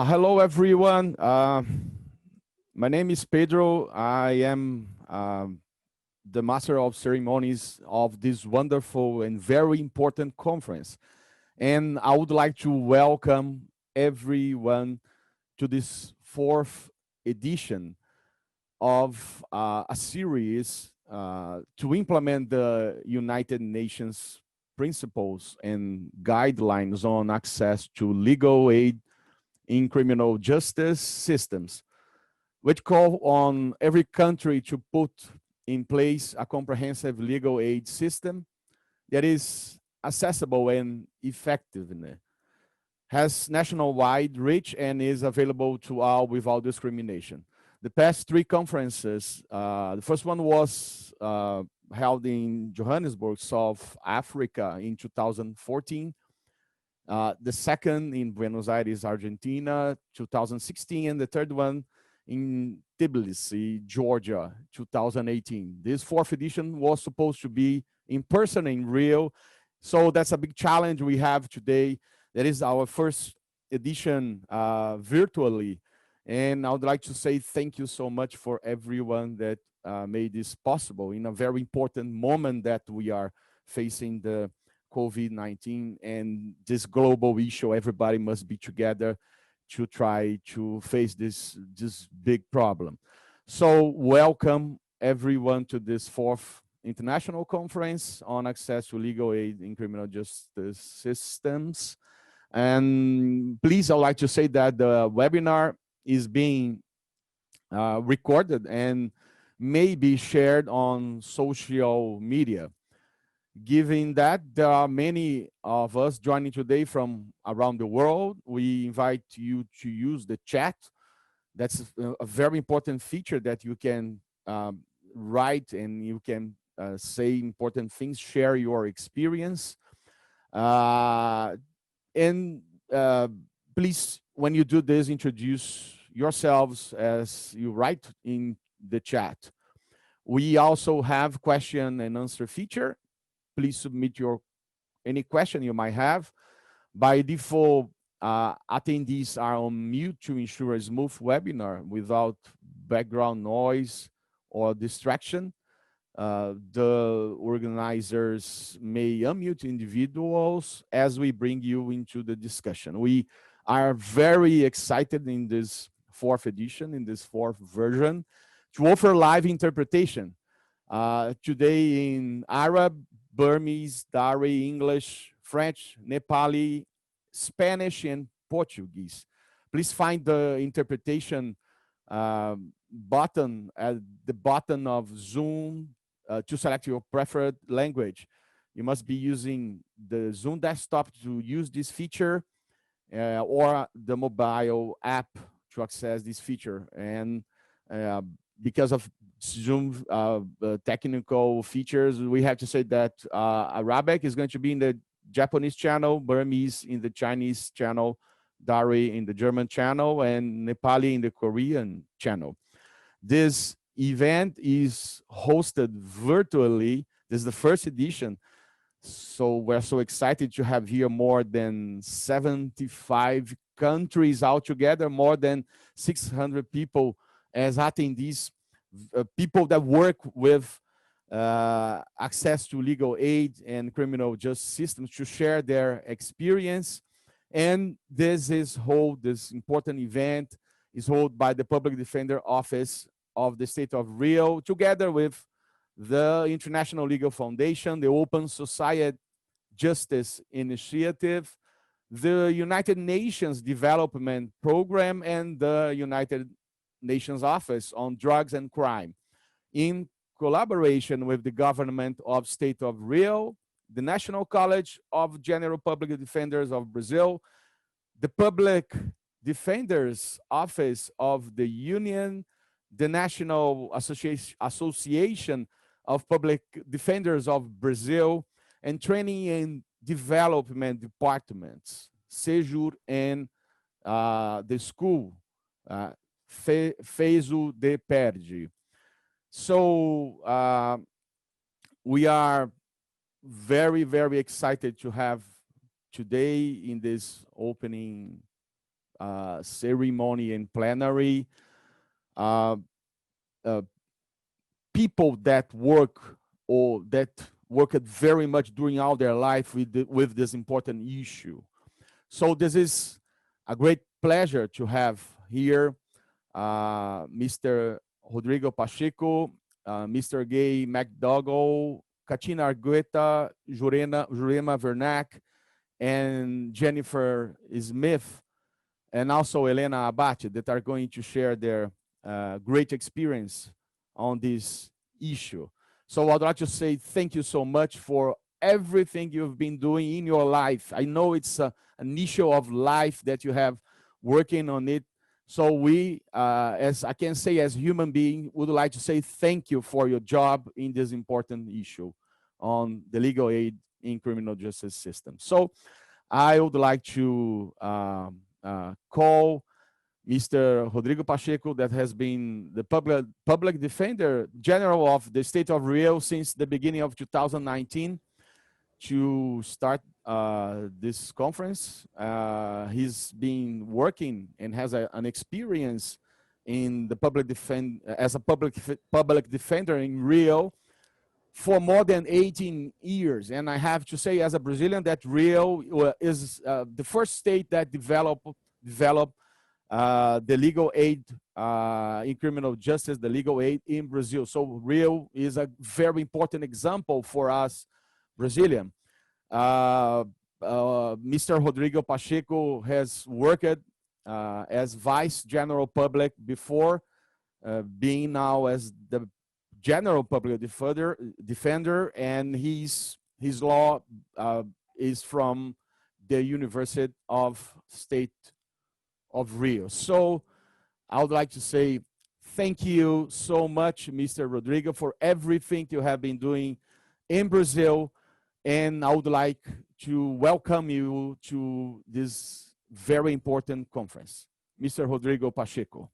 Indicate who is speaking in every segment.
Speaker 1: Hello, everyone. My name is Pedro. I am the Master of Ceremonies of this wonderful and very important conference. And I would like to welcome everyone to this fourth edition of a series to implement the United Nations principles and guidelines on access to legal aid in criminal justice systems, which call on every country to put in place a comprehensive legal aid system that is accessible and effective, has nationwide reach, and is available to all without discrimination. The past three conferences, the first one was held in Johannesburg, South Africa in 2014. The second in Buenos Aires, Argentina, 2016, and the third one in Tbilisi, Georgia, 2018. This fourth edition was supposed to be in person in Rio, so that's a big challenge we have today. That is our first edition virtually, and I would like to say thank you so much for everyone that made this possible in a very important moment that we are facing the COVID-19 and this global issue. Everybody must be together to try to face this big problem. So welcome everyone to this fourth international conference on access to legal aid in criminal justice systems. And please, I'd like to say that the webinar is being recorded and may be shared on social media. Given that there are many of us joining today from around the world, we invite you to use the chat. That's a very important feature that you can write and you can say important things, share your experience. Please, when you do this, introduce yourselves as you write in the chat. We also have question and answer feature. Please submit any question you might have. By default, attendees are on mute to ensure a smooth webinar without background noise or distraction. The organizers may unmute individuals as we bring you into the discussion. We are very excited in this fourth edition, in this fourth version, to offer live interpretation. Today in Arab, Burmese, Dari, English, French, Nepali, Spanish, and Portuguese. Please find the interpretation button at the bottom of Zoom to select your preferred language. You must be using the Zoom desktop to use this feature or the mobile app to access this feature. And because of Zoom technical features, we have to say that Arabic is going to be in the Japanese channel, Burmese in the Chinese channel, Dari in the German channel, and Nepali in the Korean channel. This event is hosted virtually. This is the first edition. So we're so excited to have here more than 75 countries altogether, more than 600 people as attendees, people that work with access to legal aid and criminal justice systems to share their experience. And this important event is held by the Public Defender Office of the State of Rio, together with the International Legal Foundation, the Open Society Justice Initiative, the United Nations Development Program, and the United Nations Office on Drugs and Crime, in collaboration with the government of State of Rio, the National College of General Public Defenders of Brazil, the Public Defender's Office of the Union, the National Association of Public Defenders of Brazil, and Training and Development Departments, SEJUR, and the school, Feizo de Perdi. So we are very, very excited to have today in this opening ceremony and plenary people that work or that worked very much during all their life with this important issue. So this is a great pleasure to have here Mr. Rodrigo Pacheco, Mr. Gay McDougall, Katina Argueta, Jurema Vernac, and Jennifer Smith, and also Elena Abate, that are going to share their great experience on this issue. So I'd like to say thank you so much for everything you've been doing in your life. I know it's an issue of life that you have working on it. So we, as I can say, as human beings, would like to say thank you for your job in this important issue on the legal aid in criminal justice system. So I would like to call Mr. Rodrigo Pacheco, that has been the public defender general of the state of Rio since the beginning of 2019, to start this conference. He's been working and has an experience in the as a public defender in Rio for more than 18 years. And I have to say, as a Brazilian, that Rio is the first state that developed the legal aid in criminal justice, the legal aid in Brazil. So Rio is a very important example for us Brazilian. Mr. Rodrigo Pacheco has worked as Vice General Public before, being now as the General Public Defender, and his law is from the University of State of Rio. So I would like to say thank you so much, Mr. Rodrigo, for everything you have been doing in Brazil. And I would like to welcome you to this very important conference. Mr. Rodrigo Pacheco.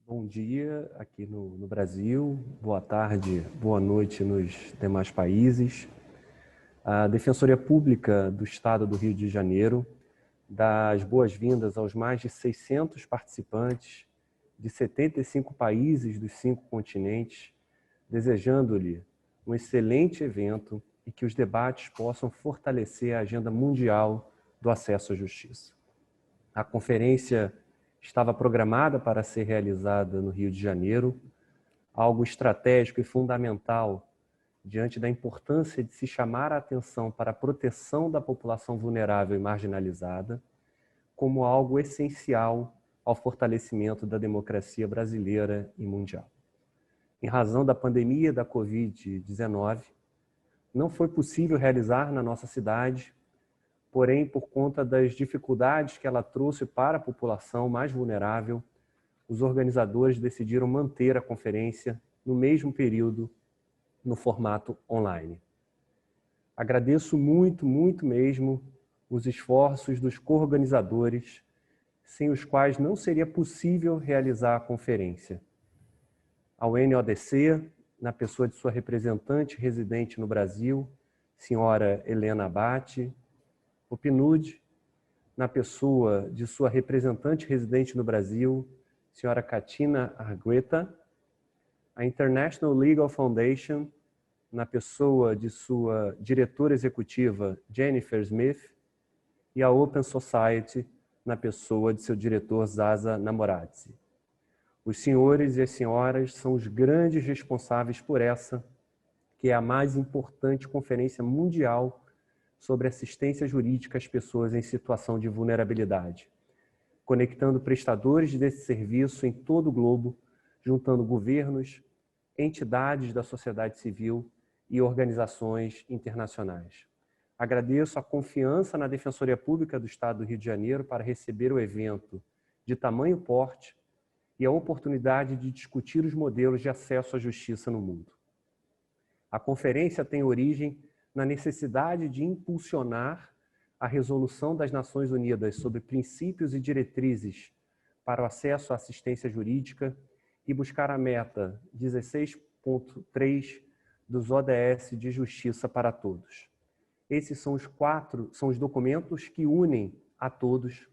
Speaker 2: Bom dia aqui no Brasil, boa tarde, boa noite nos demais países. A Defensoria Pública do Estado do Rio de Janeiro dá as boas-vindas aos mais de 600 participantes de 75 países dos 5 continentes, desejando-lhe um excelente evento e que os debates possam fortalecer a agenda mundial do acesso à justiça. A conferência estava programada para ser realizada no Rio de Janeiro, algo estratégico e fundamental diante da importância de se chamar a atenção para a proteção da população vulnerável e marginalizada, como algo essencial ao fortalecimento da democracia brasileira e mundial. Em razão da pandemia da Covid-19, não foi possível realizar na nossa cidade, porém, por conta das dificuldades que ela trouxe para a população mais vulnerável, os organizadores decidiram manter a conferência no mesmo período, no formato online. Agradeço muito, muito mesmo os esforços dos co-organizadores, sem os quais não seria possível realizar a conferência. Ao NODC, na pessoa de sua representante residente no Brasil, senhora Elena Abate, o PNUD, na pessoa de sua representante residente no Brasil, senhora Katina Argueta, a International Legal Foundation, na pessoa de sua diretora executiva, Jennifer Smith, e a Open Society, na pessoa de seu diretor, Zaza Namoradze. Os senhores e as senhoras são os grandes responsáveis por essa, que é a mais importante conferência mundial sobre assistência jurídica às pessoas em situação de vulnerabilidade, conectando prestadores desse serviço em todo o globo, juntando governos, entidades da sociedade civil e organizações internacionais. Agradeço a confiança na Defensoria Pública do Estado do Rio de Janeiro para receber o evento de tamanho porte e a oportunidade de discutir os modelos de acesso à justiça no mundo. A conferência tem origem na necessidade de impulsionar a Resolução das Nações Unidas sobre Princípios e Diretrizes para o Acesso à Assistência Jurídica e buscar a meta 16.3 dos ODS de Justiça para Todos. Esses são os documentos que unem a todos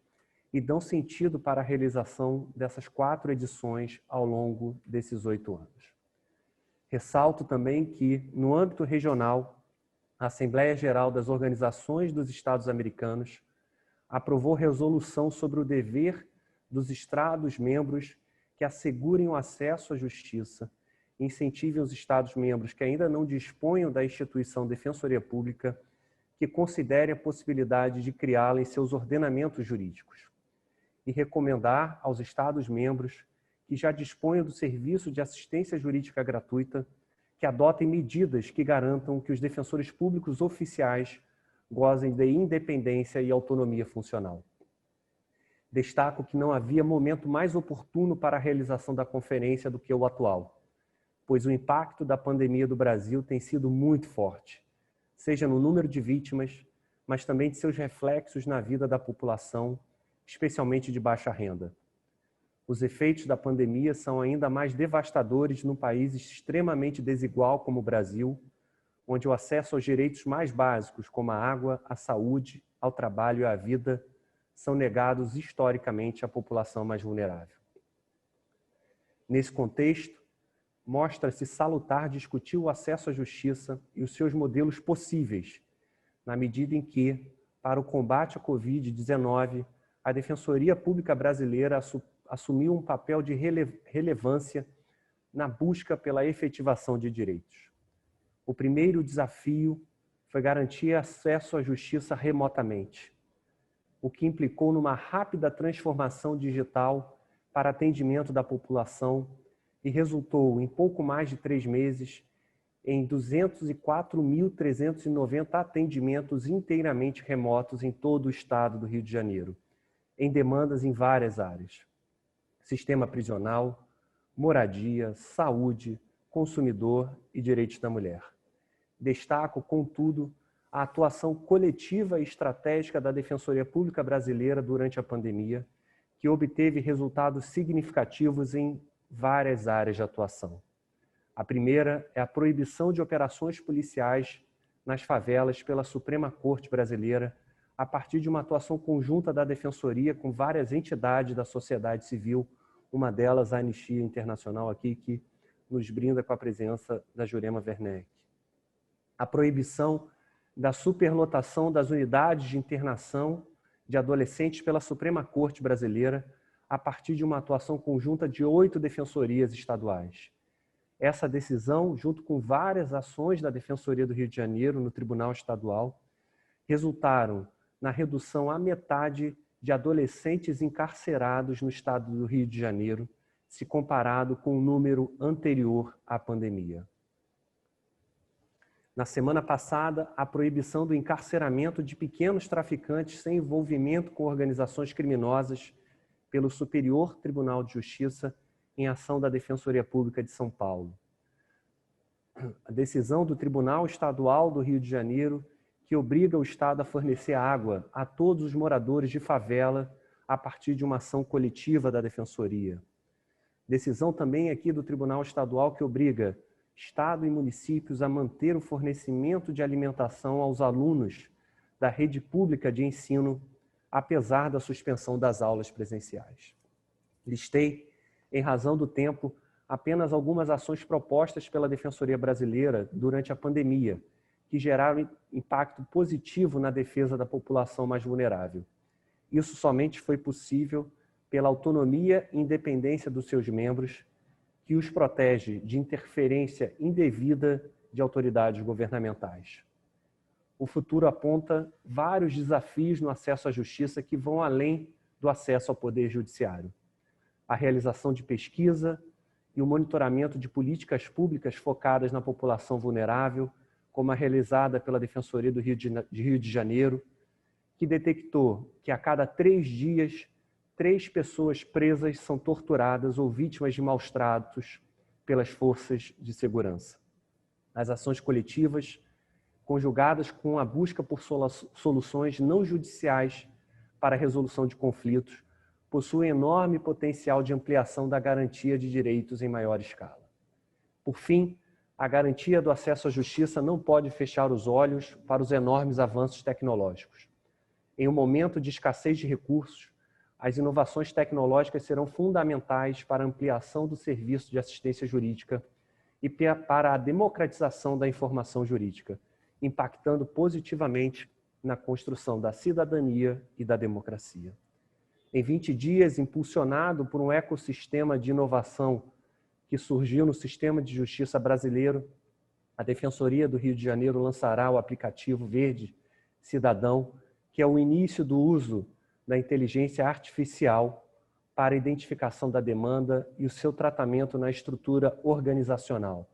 Speaker 2: e dão sentido para a realização dessas 4 edições ao longo desses 8 anos. Ressalto também que, no âmbito regional, a Assembleia Geral das Organizações dos Estados Americanos aprovou resolução sobre o dever dos Estados-membros que assegurem o acesso à justiça e incentivem os Estados-membros que ainda não disponham da instituição Defensoria Pública que considerem a possibilidade de criá-la em seus ordenamentos jurídicos e recomendar aos Estados-membros que já disponham do serviço de assistência jurídica gratuita que adotem medidas que garantam que os defensores públicos oficiais gozem de independência e autonomia funcional. Destaco que não havia momento mais oportuno para a realização da conferência do que o atual, pois o impacto da pandemia do Brasil tem sido muito forte, seja no número de vítimas, mas também de seus reflexos na vida da população, especialmente de baixa renda. Os efeitos da pandemia são ainda mais devastadores num país extremamente desigual como o Brasil, onde o acesso aos direitos mais básicos, como a água, a saúde, ao trabalho e à vida, são negados historicamente à população mais vulnerável. Nesse contexto, mostra-se salutar discutir o acesso à justiça e os seus modelos possíveis, na medida em que, para o combate à Covid-19, a Defensoria Pública Brasileira assumiu um papel de relevância na busca pela efetivação de direitos. O primeiro desafio foi garantir acesso à justiça remotamente, o que implicou numa rápida transformação digital para atendimento da população e resultou, em pouco mais de 3 meses, em 204.390 atendimentos inteiramente remotos em todo o estado do Rio de Janeiro, em demandas em várias áreas: sistema prisional, moradia, saúde, consumidor e direitos da mulher. Destaco, contudo, a atuação coletiva e estratégica da Defensoria Pública Brasileira durante a pandemia, que obteve resultados significativos em várias áreas de atuação. A primeira é a proibição de operações policiais nas favelas pela Suprema Corte Brasileira, a partir de uma atuação conjunta da Defensoria com várias entidades da sociedade civil, uma delas a Anistia Internacional aqui, que nos brinda com a presença da Jurema Werneck. A proibição da superlotação das unidades de internação de adolescentes pela Suprema Corte Brasileira, a partir de uma atuação conjunta de 8 defensorias estaduais. Essa decisão, junto com várias ações da Defensoria do Rio de Janeiro no Tribunal Estadual, resultaram na redução à metade de adolescentes encarcerados no estado do Rio de Janeiro, se comparado com o número anterior à pandemia. Na semana passada, a proibição do encarceramento de pequenos traficantes sem envolvimento com organizações criminosas pelo Superior Tribunal de Justiça em ação da Defensoria Pública de São Paulo. A decisão do Tribunal Estadual do Rio de Janeiro, que obriga o Estado a fornecer água a todos os moradores de favela a partir de uma ação coletiva da Defensoria. Decisão também aqui do Tribunal Estadual que obriga Estado e municípios a manter o fornecimento de alimentação aos alunos da rede pública de ensino, apesar da suspensão das aulas presenciais. Listei, em razão do tempo, apenas algumas ações propostas pela Defensoria Brasileira durante a pandemia, que geraram impacto positivo na defesa da população mais vulnerável. Isso somente foi possível pela autonomia e independência dos seus membros, que os protege de interferência indevida de autoridades governamentais. O futuro aponta vários desafios no acesso à justiça que vão além do acesso ao poder judiciário. A realização de pesquisa e o monitoramento de políticas públicas focadas na população vulnerável, como a realizada pela Defensoria do Rio de Janeiro, que detectou que a cada 3 dias, 3 pessoas presas são torturadas ou vítimas de maus tratos pelas forças de segurança. As ações coletivas conjugadas com a busca por soluções não judiciais para a resolução de conflitos, possuem enorme potencial de ampliação da garantia de direitos em maior escala. Por fim, a garantia do acesso à justiça não pode fechar os olhos para os enormes avanços tecnológicos. Em um momento de escassez de recursos, as inovações tecnológicas serão fundamentais para a ampliação do serviço de assistência jurídica e para a democratização da informação jurídica, impactando positivamente na construção da cidadania e da democracia. Em 20 dias, impulsionado por um ecossistema de inovação que surgiu no sistema de justiça brasileiro, a Defensoria do Rio de Janeiro lançará o aplicativo Verde Cidadão, que é o início do uso da inteligência artificial para a identificação da demanda e o seu tratamento na estrutura organizacional,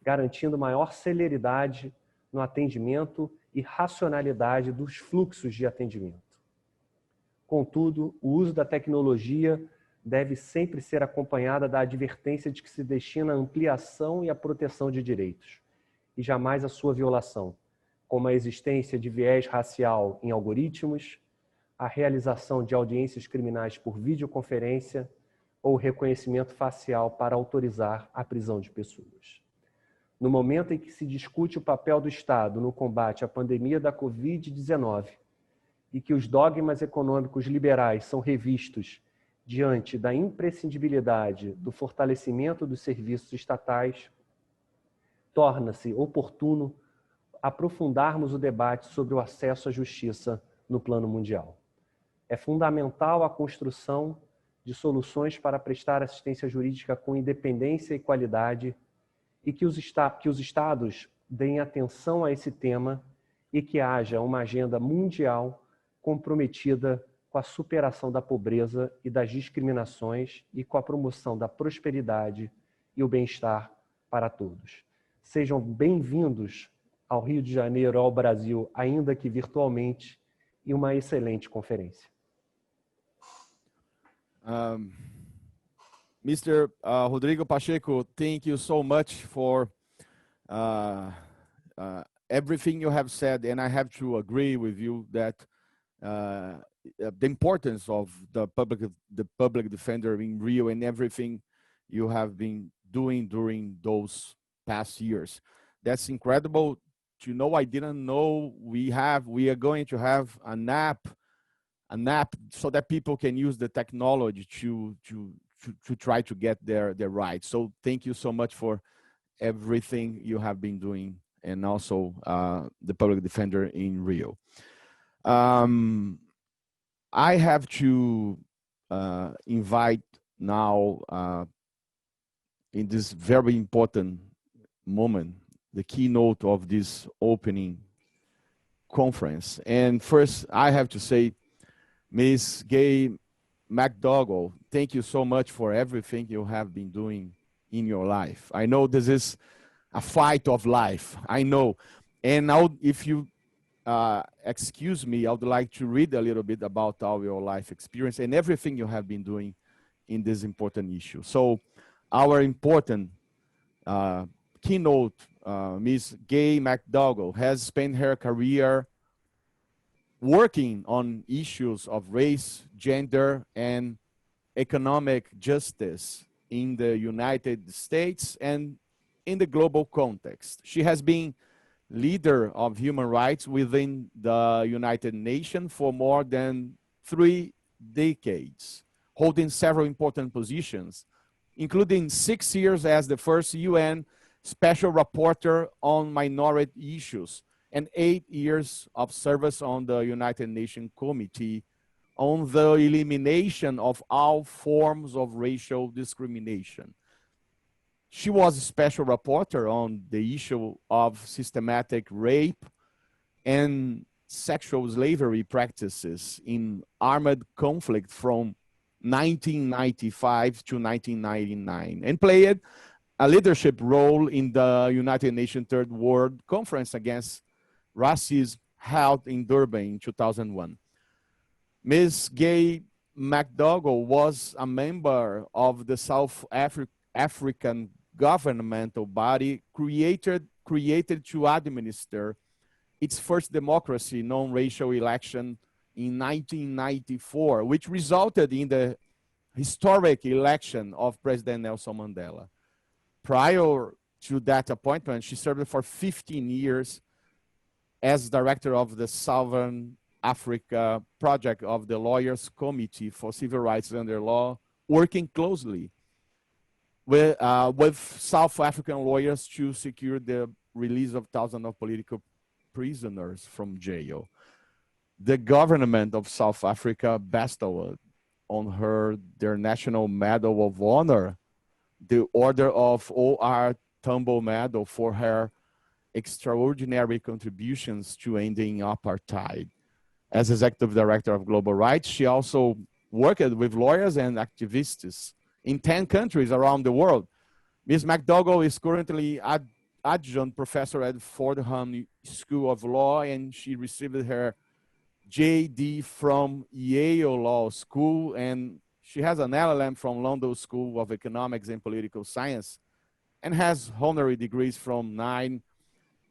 Speaker 2: garantindo maior celeridade no atendimento e racionalidade dos fluxos de atendimento. Contudo, o uso da tecnologia deve sempre ser acompanhada da advertência de que se destina à ampliação e à proteção de direitos, e jamais à sua violação, como a existência de viés racial em algoritmos, a realização de audiências criminais por videoconferência ou reconhecimento facial para autorizar a prisão de pessoas. No momento em que se discute o papel do Estado no combate à pandemia da Covid-19 e que os dogmas econômicos liberais são revistos diante da imprescindibilidade do fortalecimento dos serviços estatais, torna-se oportuno aprofundarmos o debate sobre o acesso à justiça no plano mundial. É fundamental a construção de soluções para prestar assistência jurídica com independência e qualidade e que os Estados deem atenção a esse tema e que haja uma agenda mundial comprometida com a superação da pobreza e das discriminações e com a promoção da prosperidade e o bem-estar para todos. Sejam bem-vindos ao Rio de Janeiro, ao Brasil, ainda que virtualmente, e uma excelente conferência.
Speaker 1: Mr. Rodrigo Pacheco, thank you so much for everything you have said, and I have to agree with you that the importance of the public defender in Rio and everything you have been doing during those past years. That's incredible to know. I didn't know we are going to have an app so that people can use the technology to try to get their rights. So thank you so much for everything you have been doing, and also the public defender in Rio. I have to invite now in this very important moment, the keynote of this opening conference. And first, I have to say, Ms. Gay McDougall, thank you so much for everything you have been doing in your life. I know this is a fight of life, I know. And now, if you excuse me, I would like to read a little bit about your life experience and everything you have been doing in this important issue. So our important keynote, Ms. Gay McDougall, has spent her career working on issues of race, gender, and economic justice in the United States and in the global context. She has been leader of human rights within the United Nations for more than 3 decades, holding several important positions, including 6 years as the first UN Special Rapporteur on Minority Issues, and 8 years of service on the United Nations Committee on the elimination of all forms of racial discrimination. She was a special rapporteur on the issue of systematic rape and sexual slavery practices in armed conflict from 1995 to 1999, and played a leadership role in the United Nations Third World Conference Against Racism held in Durban in 2001. Ms. Gay McDougall was a member of the South African governmental body created to administer its first democracy, non-racial election in 1994, which resulted in the historic election of President Nelson Mandela. Prior to that appointment, she served for 15 years as director of the Southern Africa project of the Lawyers Committee for Civil Rights Under Law, working closely with South African lawyers to secure the release of thousands of political prisoners from jail. The government of South Africa bestowed on her their National Medal of Honor, the Order of O.R. Tambo Medal, for her extraordinary contributions to ending apartheid. As executive director of Global Rights, she also worked with lawyers and activists in 10 countries around the world. Ms. McDougall is currently adjunct professor at Fordham School of Law, and she received her JD from Yale Law School, and she has an LLM from London School of Economics and Political Science, and has honorary degrees from 9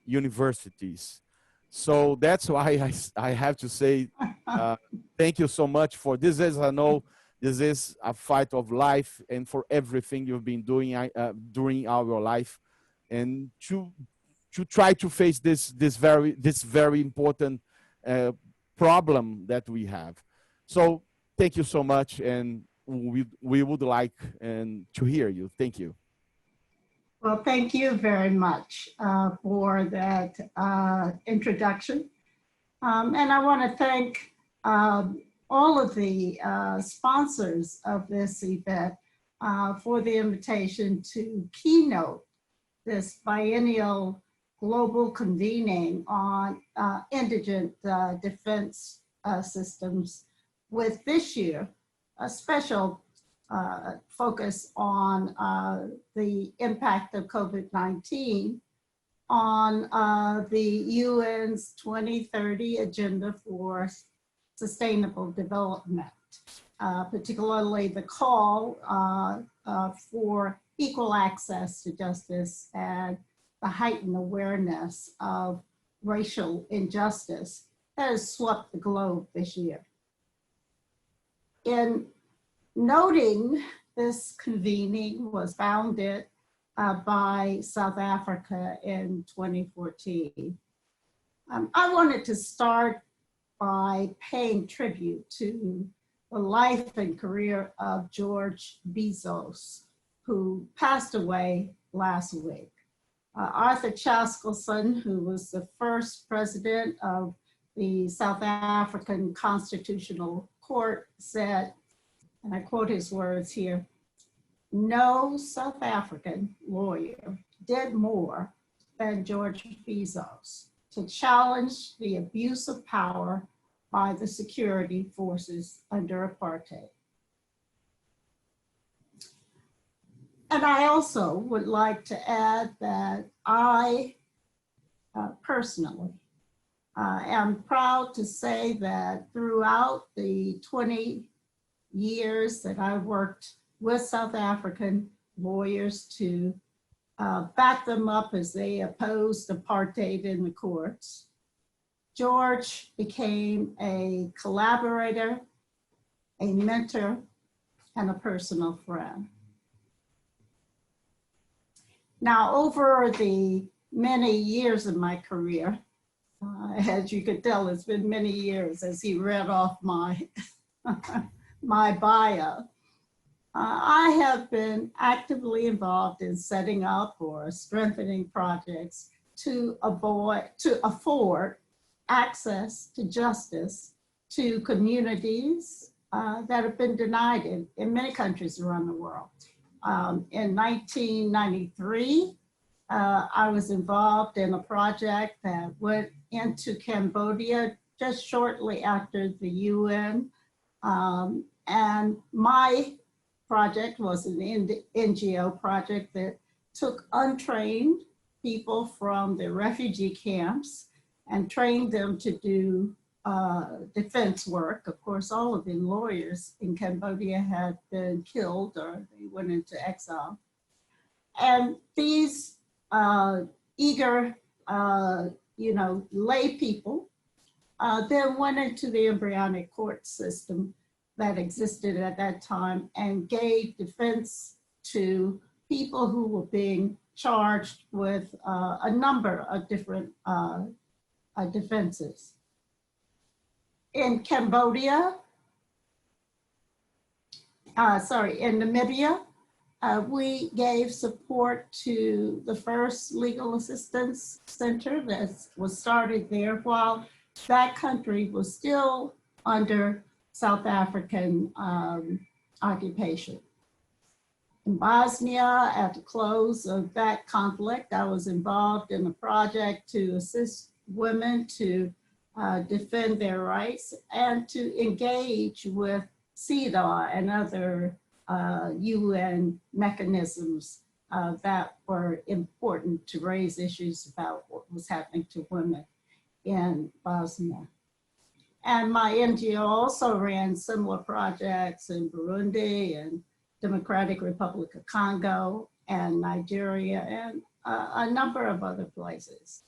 Speaker 1: universities. So that's why I have to say thank you so much for this. As I know, this is a fight of life, and for everything you've been doing during our life, and to try to face this very important problem that we have. So thank you so much, and we would like to hear you. Thank you.
Speaker 3: Well, thank you very much for that introduction. And I want to thank all of the sponsors of this event for the invitation to keynote this biennial global convening on indigent defense systems, with this year a special focus on the impact of COVID-19 on the UN's 2030 Agenda for Sustainable Development, particularly the call for equal access to justice and the heightened awareness of racial injustice that has swept the globe this year. In noting this convening was founded by South Africa in 2014. I wanted to start by paying tribute to the life and career of George Bizos, who passed away last week. Arthur Chaskalson, who was the first president of the South African Constitutional Court, said, and I quote his words here, "No South African lawyer did more than George Bizos to challenge the abuse of power by the security forces under apartheid." And I also would like to add that I personally am proud to say that throughout the 20 years that I worked with South African lawyers to back them up as they opposed apartheid in the courts, George became a collaborator, a mentor, and a personal friend. Now, over the many years of my career, as you could tell, it's been many years as he read off my my bio. I have been actively involved in setting up or strengthening projects to afford access to justice to communities that have been denied in many countries around the world. In 1993, I was involved in a project that went into Cambodia just shortly after the UN. And my project was an NGO project that took untrained people from the refugee camps and trained them to do defense work. Of course, all of the lawyers in Cambodia had been killed or they went into exile. And these eager lay people, then went into the embryonic court system that existed at that time and gave defense to people who were being charged with a number of different defenses. In Cambodia, in Namibia, we gave support to the first legal assistance center that was started there while that country was still under South African occupation. In Bosnia, at the close of that conflict, I was involved in a project to assist women to defend their rights and to engage with CEDAW and other UN mechanisms that were important to raise issues about what was happening to women in Bosnia. And my NGO also ran similar projects in Burundi and Democratic Republic of Congo and Nigeria and a number of other places.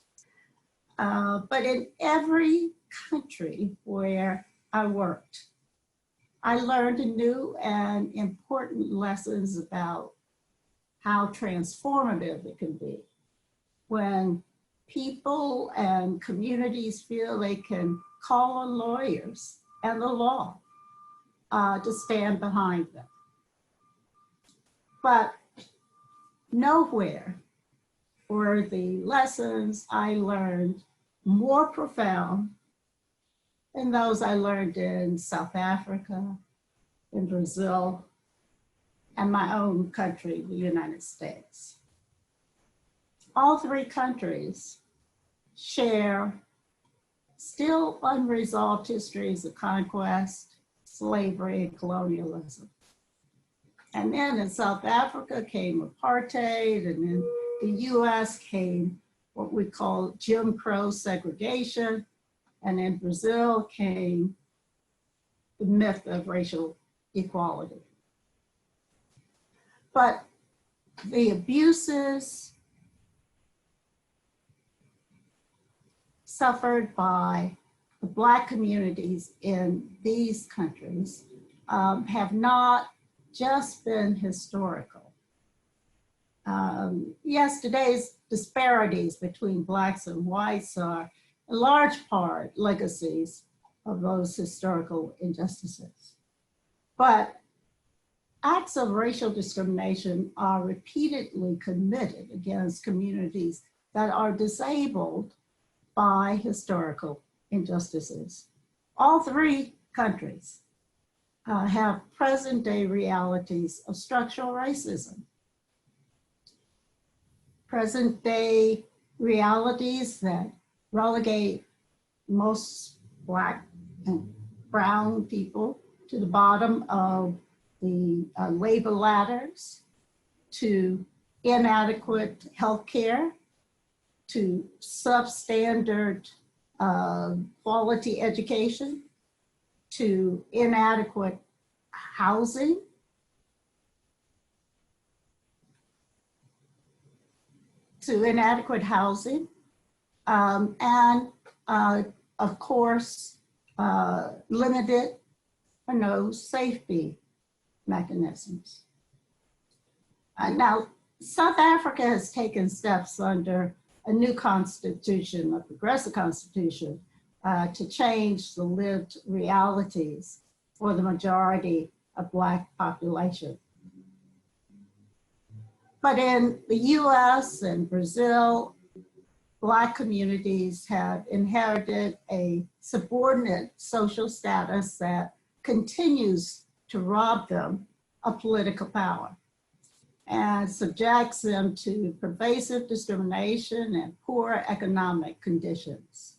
Speaker 3: But in every country where I worked, I learned new and important lessons about how transformative it can be when people and communities feel they can call on lawyers and the law to stand behind them. But nowhere were the lessons I learned more profound than those I learned in South Africa, in Brazil, and my own country, the United States. All three countries share still unresolved histories of conquest, slavery, and colonialism. And then in South Africa came apartheid, and in the US came what we call Jim Crow segregation, and in Brazil came the myth of racial equality. But the abuses suffered by the Black communities in these countries have not just been historical. Yes, today's disparities between Blacks and whites are in large part legacies of those historical injustices. But acts of racial discrimination are repeatedly committed against communities that are disabled by historical injustices. All three countries have present-day realities of structural racism. Present-day realities that relegate most Black and brown people to the bottom of the labor ladders, to inadequate healthcare, to substandard quality education, to inadequate housing, and of course, limited or no safety mechanisms. Now, South Africa has taken steps under a new constitution, a progressive constitution, to change the lived realities for the majority of Black population. But in the US and Brazil, Black communities have inherited a subordinate social status that continues to rob them of political power and subjects them to pervasive discrimination and poor economic conditions.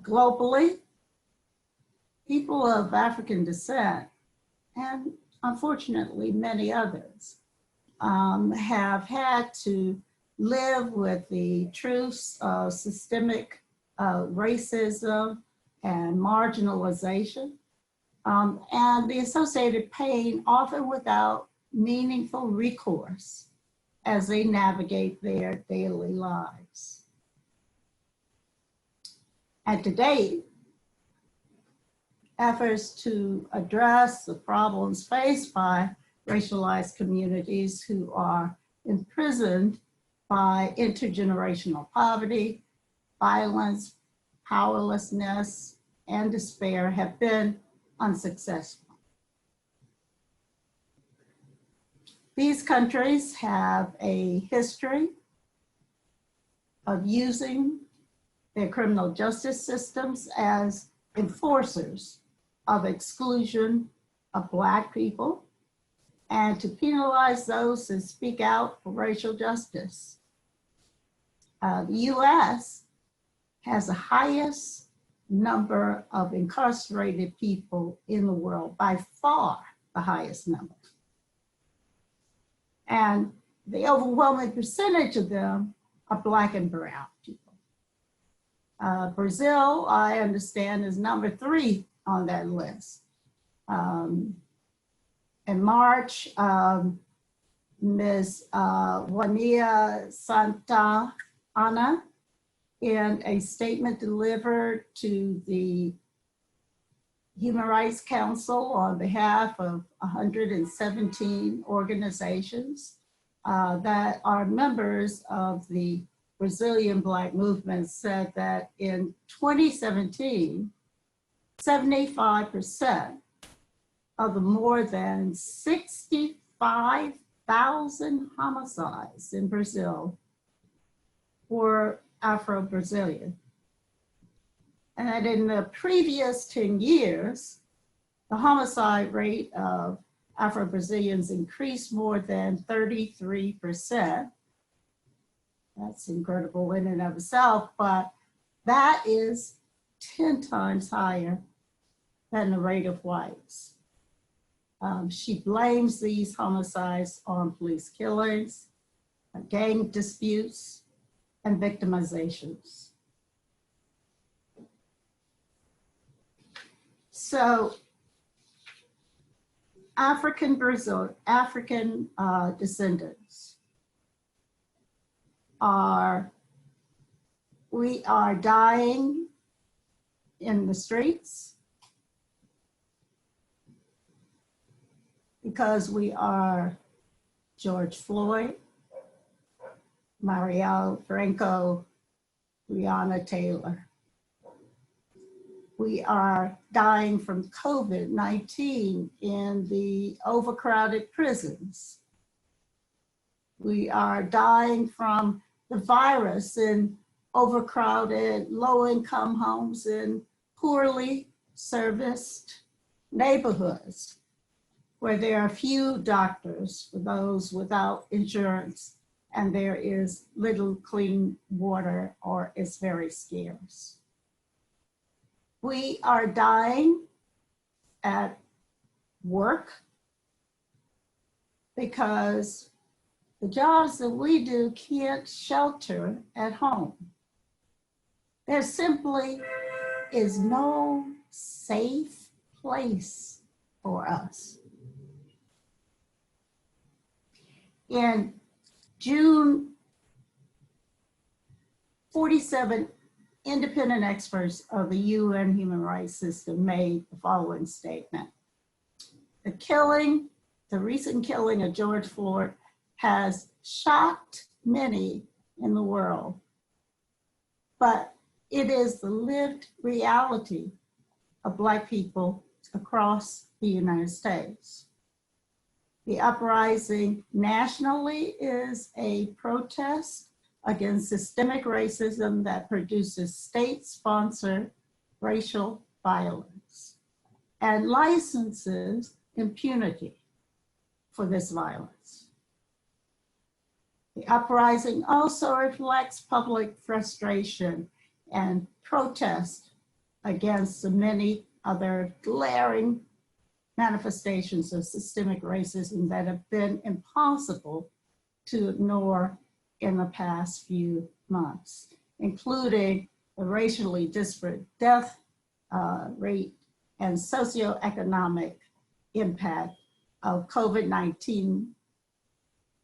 Speaker 3: Globally, people of African descent, and unfortunately many others, have had to live with the truths of systemic racism and marginalization, and the associated pain, often without meaningful recourse as they navigate their daily lives. And to date, efforts to address the problems faced by racialized communities who are imprisoned by intergenerational poverty, violence, powerlessness, and despair have been unsuccessful. These countries have a history of using their criminal justice systems as enforcers of exclusion of Black people and to penalize those who speak out for racial justice. The US has the highest number of incarcerated people in the world, by far the highest number. And the overwhelming percentage of them are Black and brown people. Brazil, I understand, is number 3 on that list. In March, Ms. Juania Santa Ana, in a statement delivered to the Human Rights Council on behalf of 117 organizations that are members of the Brazilian Black movement, said that in 2017, 75% of the more than 65,000 homicides in Brazil were Afro-Brazilian. And that in the previous 10 years, the homicide rate of Afro-Brazilians increased more than 33%. That's incredible in and of itself, but that is 10 times higher than the rate of whites. She blames these homicides on police killings, gang disputes, and victimizations. So African descendants we are dying in the streets because we are George Floyd, Marielle Franco, Breonna Taylor. We are dying from COVID-19 in the overcrowded prisons. We are dying from the virus in overcrowded low-income homes in poorly serviced neighborhoods where there are few doctors for those without insurance and there is little clean water or it's very scarce. We are dying at work because the jobs that we do can't shelter at home. There simply is no safe place for us. In June, 47 independent experts of the UN human rights system made the following statement. The recent killing of George Floyd has shocked many in the world, but it is the lived reality of Black people across the United States. The uprising nationally is a protest against systemic racism that produces state-sponsored racial violence and licenses impunity for this violence. The uprising also reflects public frustration and protest against the many other glaring manifestations of systemic racism that have been impossible to ignore in the past few months, including the racially disparate death rate and socioeconomic impact of COVID-19,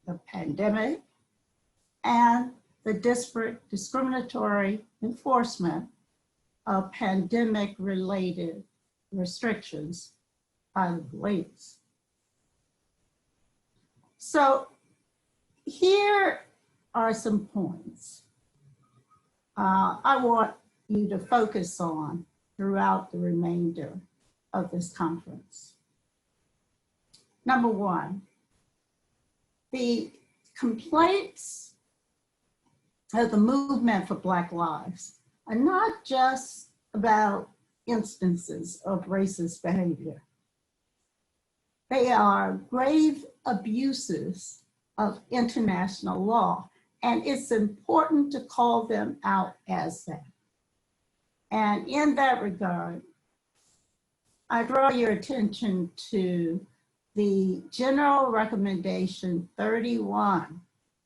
Speaker 3: the pandemic, and the disparate discriminatory enforcement of pandemic-related restrictions by the police. So here are some points I want you to focus on throughout the remainder of this conference. Number one, the complaints of the movement for Black Lives are not just about instances of racist behavior. They are grave abuses of international law, and it's important to call them out as that. And in that regard, I draw your attention to the General Recommendation 31.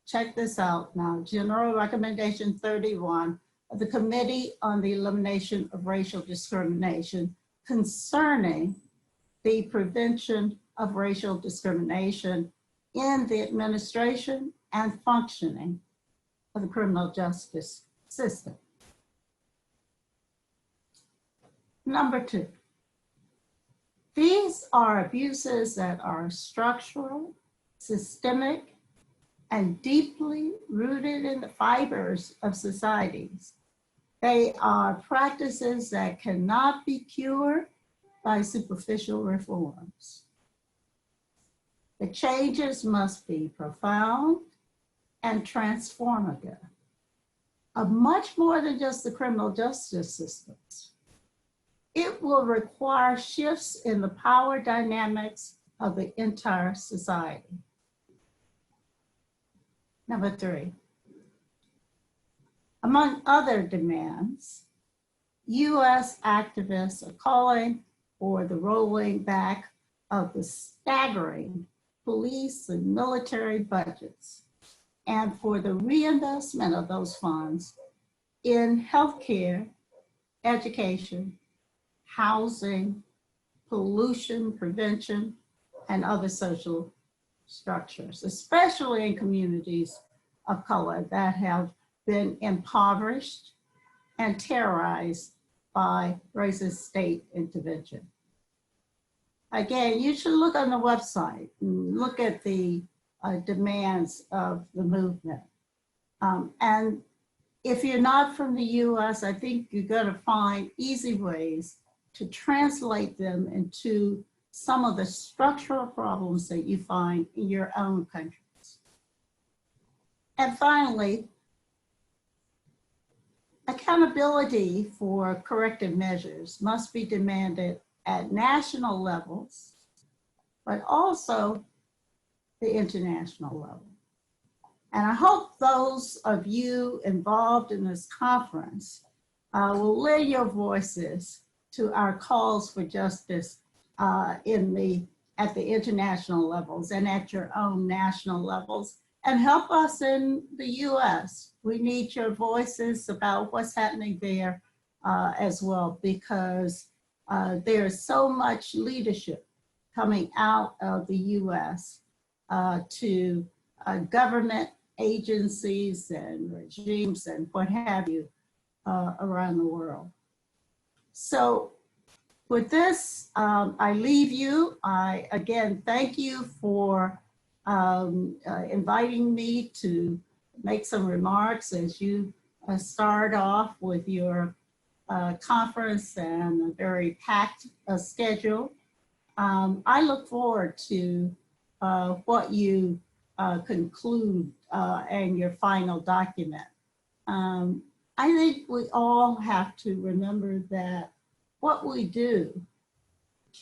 Speaker 3: Check this out now, General Recommendation 31 of the Committee on the Elimination of Racial Discrimination concerning the prevention of racial discrimination in the administration and functioning of the criminal justice system. Number two, these are abuses that are structural, systemic, and deeply rooted in the fibers of societies. They are practices that cannot be cured by superficial reforms. The changes must be profound and transformative, of much more than just the criminal justice systems. It will require shifts in the power dynamics of the entire society. Number three, among other demands, US activists are calling for the rolling back of the staggering police and military budgets and for the reinvestment of those funds in healthcare, education, housing, pollution prevention, and other social structures, especially in communities of color that have been impoverished and terrorized by racist state intervention. Again, you should look on the website and look at the demands of the movement. And if you're not from the US, I think you're gonna find easy ways to translate them into some of the structural problems that you find in your own countries. And finally, accountability for corrective measures must be demanded at national levels, but also the international level. And I hope those of you involved in this conference will lend your voices to our calls for justice at the international levels and at your own national levels, and help us in the US. We need your voices about what's happening there as well, because there's so much leadership coming out of the US to government agencies and regimes and what have you around the world. So with this, I leave you. I, again, thank you for inviting me to make some remarks as you start off with your conference and a very packed schedule. I look forward to what you conclude and your final document. I think we all have to remember that what we do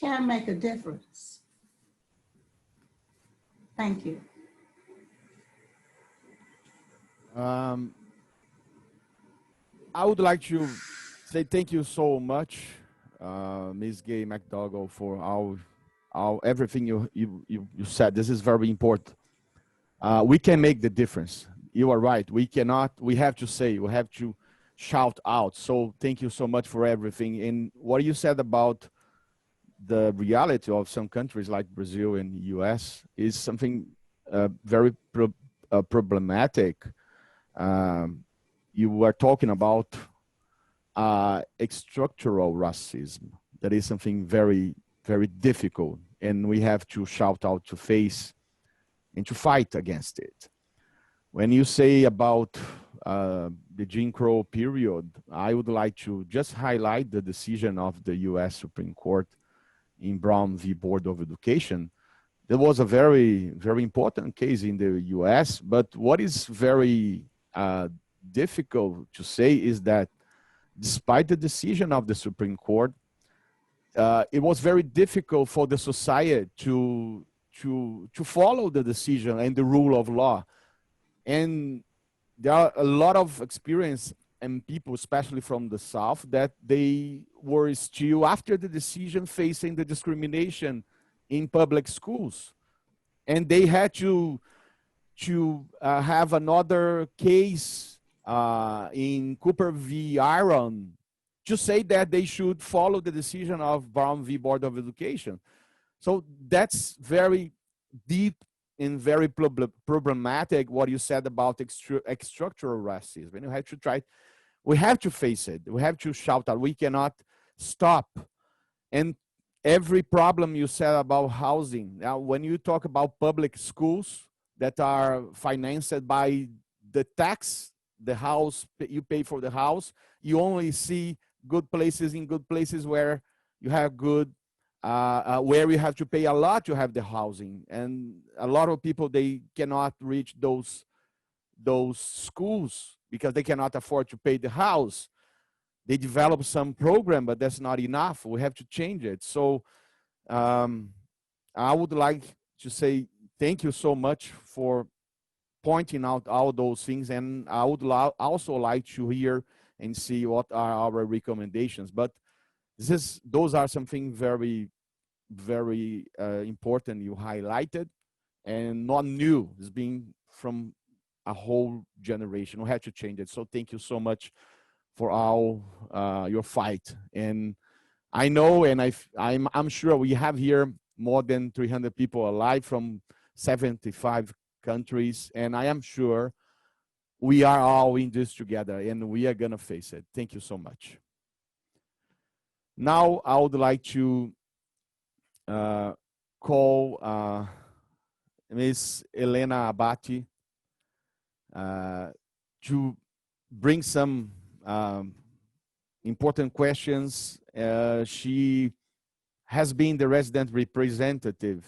Speaker 3: can make a difference. Thank you.
Speaker 1: I would like to say thank you so much, Ms. Gay McDougall, for everything you said. This is very important. We can make the difference. You are right. We have to say, we have to shout out. So thank you so much for everything. And what you said about the reality of some countries like Brazil and US is something very problematic. You were talking about structural racism. That is something very, very difficult, and we have to shout out to face and to fight against it. When you say about the Jim Crow period, I would like to just highlight the decision of the US Supreme Court in Brown v. Board of Education. There was a very, very important case in the US, but what is very difficult to say is that despite the decision of the Supreme Court, it was very difficult for the society to follow the decision and the rule of law. And there are a lot of experience and people, especially from the South, that they were still, after the decision, facing the discrimination in public schools. And they had to have another case in Cooper v. Iron to say that they should follow the decision of Brown v. Board of Education. So that's very deep and very problematic what you said about structural racism. And you have to try, we have to face it. We have to shout out. We cannot stop. And every problem you said about housing. Now, when you talk about public schools that are financed by the tax, the house, you pay for the house, you only see good places in good places where you have good, where you have to pay a lot to have the housing. And a lot of people, they cannot reach those schools because they cannot afford to pay the house. They develop some program, but that's not enough. We have to change it. So I would like to say thank you so much for pointing out all those things. And I would also like to hear and see what are our recommendations. But those are something very, very important you highlighted, and not new. It's been from a whole generation. We have to change it. So thank you so much for all your fight. And I know, and I'm sure we have here more than 300 people alive from 75 countries, and I am sure we are all in this together, and we are gonna face it. Thank you so much. Now I would like to call Ms. Helena Abate to bring some important questions. She has been the resident representative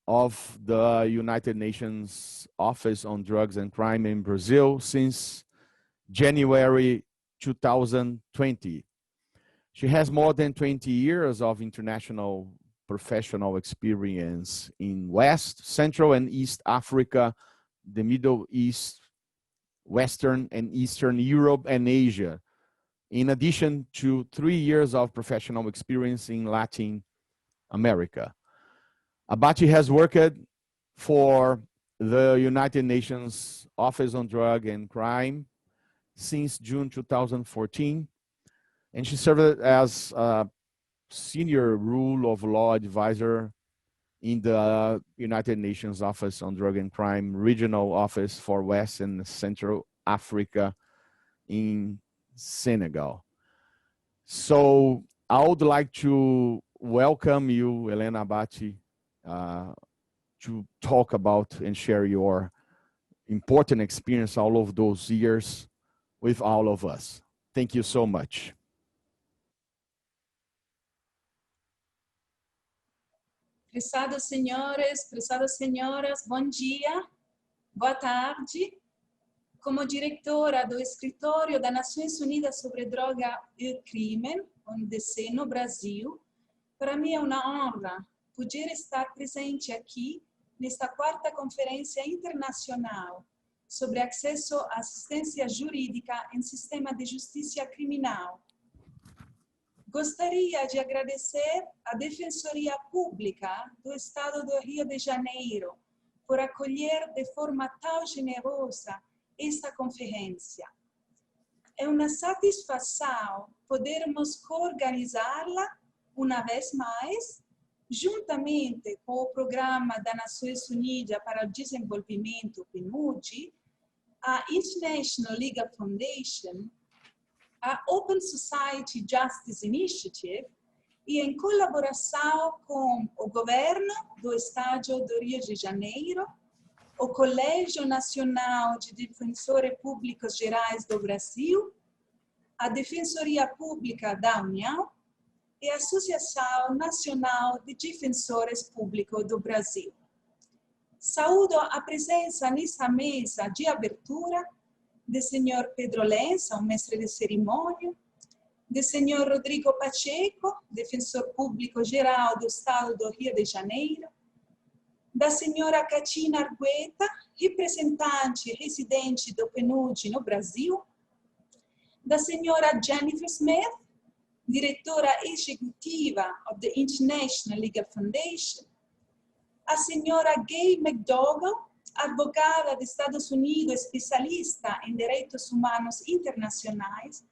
Speaker 1: of the United Nations Office on Drugs and Crime in Brazil since January 2020. She has more than 20 years of international professional experience in West, Central, and East Africa, the Middle East, Western and Eastern Europe, and Asia, in addition to 3 years of professional experience in Latin America. Abate has worked for the United Nations Office on Drug and Crime since June 2014, and she served as a senior rule of law advisor in the United Nations Office on Drug and Crime Regional Office for West and Central Africa in Senegal. So I would like to welcome you, Helena Abate, to talk about and share your important experience all of those years with all of us. Thank you so much.
Speaker 4: Prezados senhores, prezadas senhoras, bom dia, boa tarde. Como diretora do Escritório das Nações Unidas sobre Droga e Crime, ONDC, no Brasil, para mim é uma honra poder estar presente aqui nesta 4ª Conferência Internacional sobre acesso à assistência jurídica em sistema de justiça criminal. Gostaria de agradecer à Defensoria Pública do Estado do Rio de Janeiro por acolher de forma tão generosa esta conferência. É uma satisfação podermos co-organizá-la uma vez mais, juntamente com o Programa das Nações Unidas para o Desenvolvimento, PNUD, a International Legal Foundation a Open Society Justice Initiative e em colaboração com o governo do estado do Rio de Janeiro, o Colégio Nacional de Defensores Públicos Gerais do Brasil, a Defensoria Pública da União e a Associação Nacional de Defensores Públicos do Brasil. Saúdo a presença nesta mesa de abertura do senhor Pedro Lença, o mestre de cerimônia, do senhor Rodrigo Pacheco, defensor público geral do estado do Rio de Janeiro, da senhora Catina Argueta, representante residente do PNUD no Brasil, da senhora Jennifer Smith, diretora executiva of the International Legal Foundation, a senhora Gay McDougall, advogada dos Estados Unidos, especialista em direitos humanos internacionais,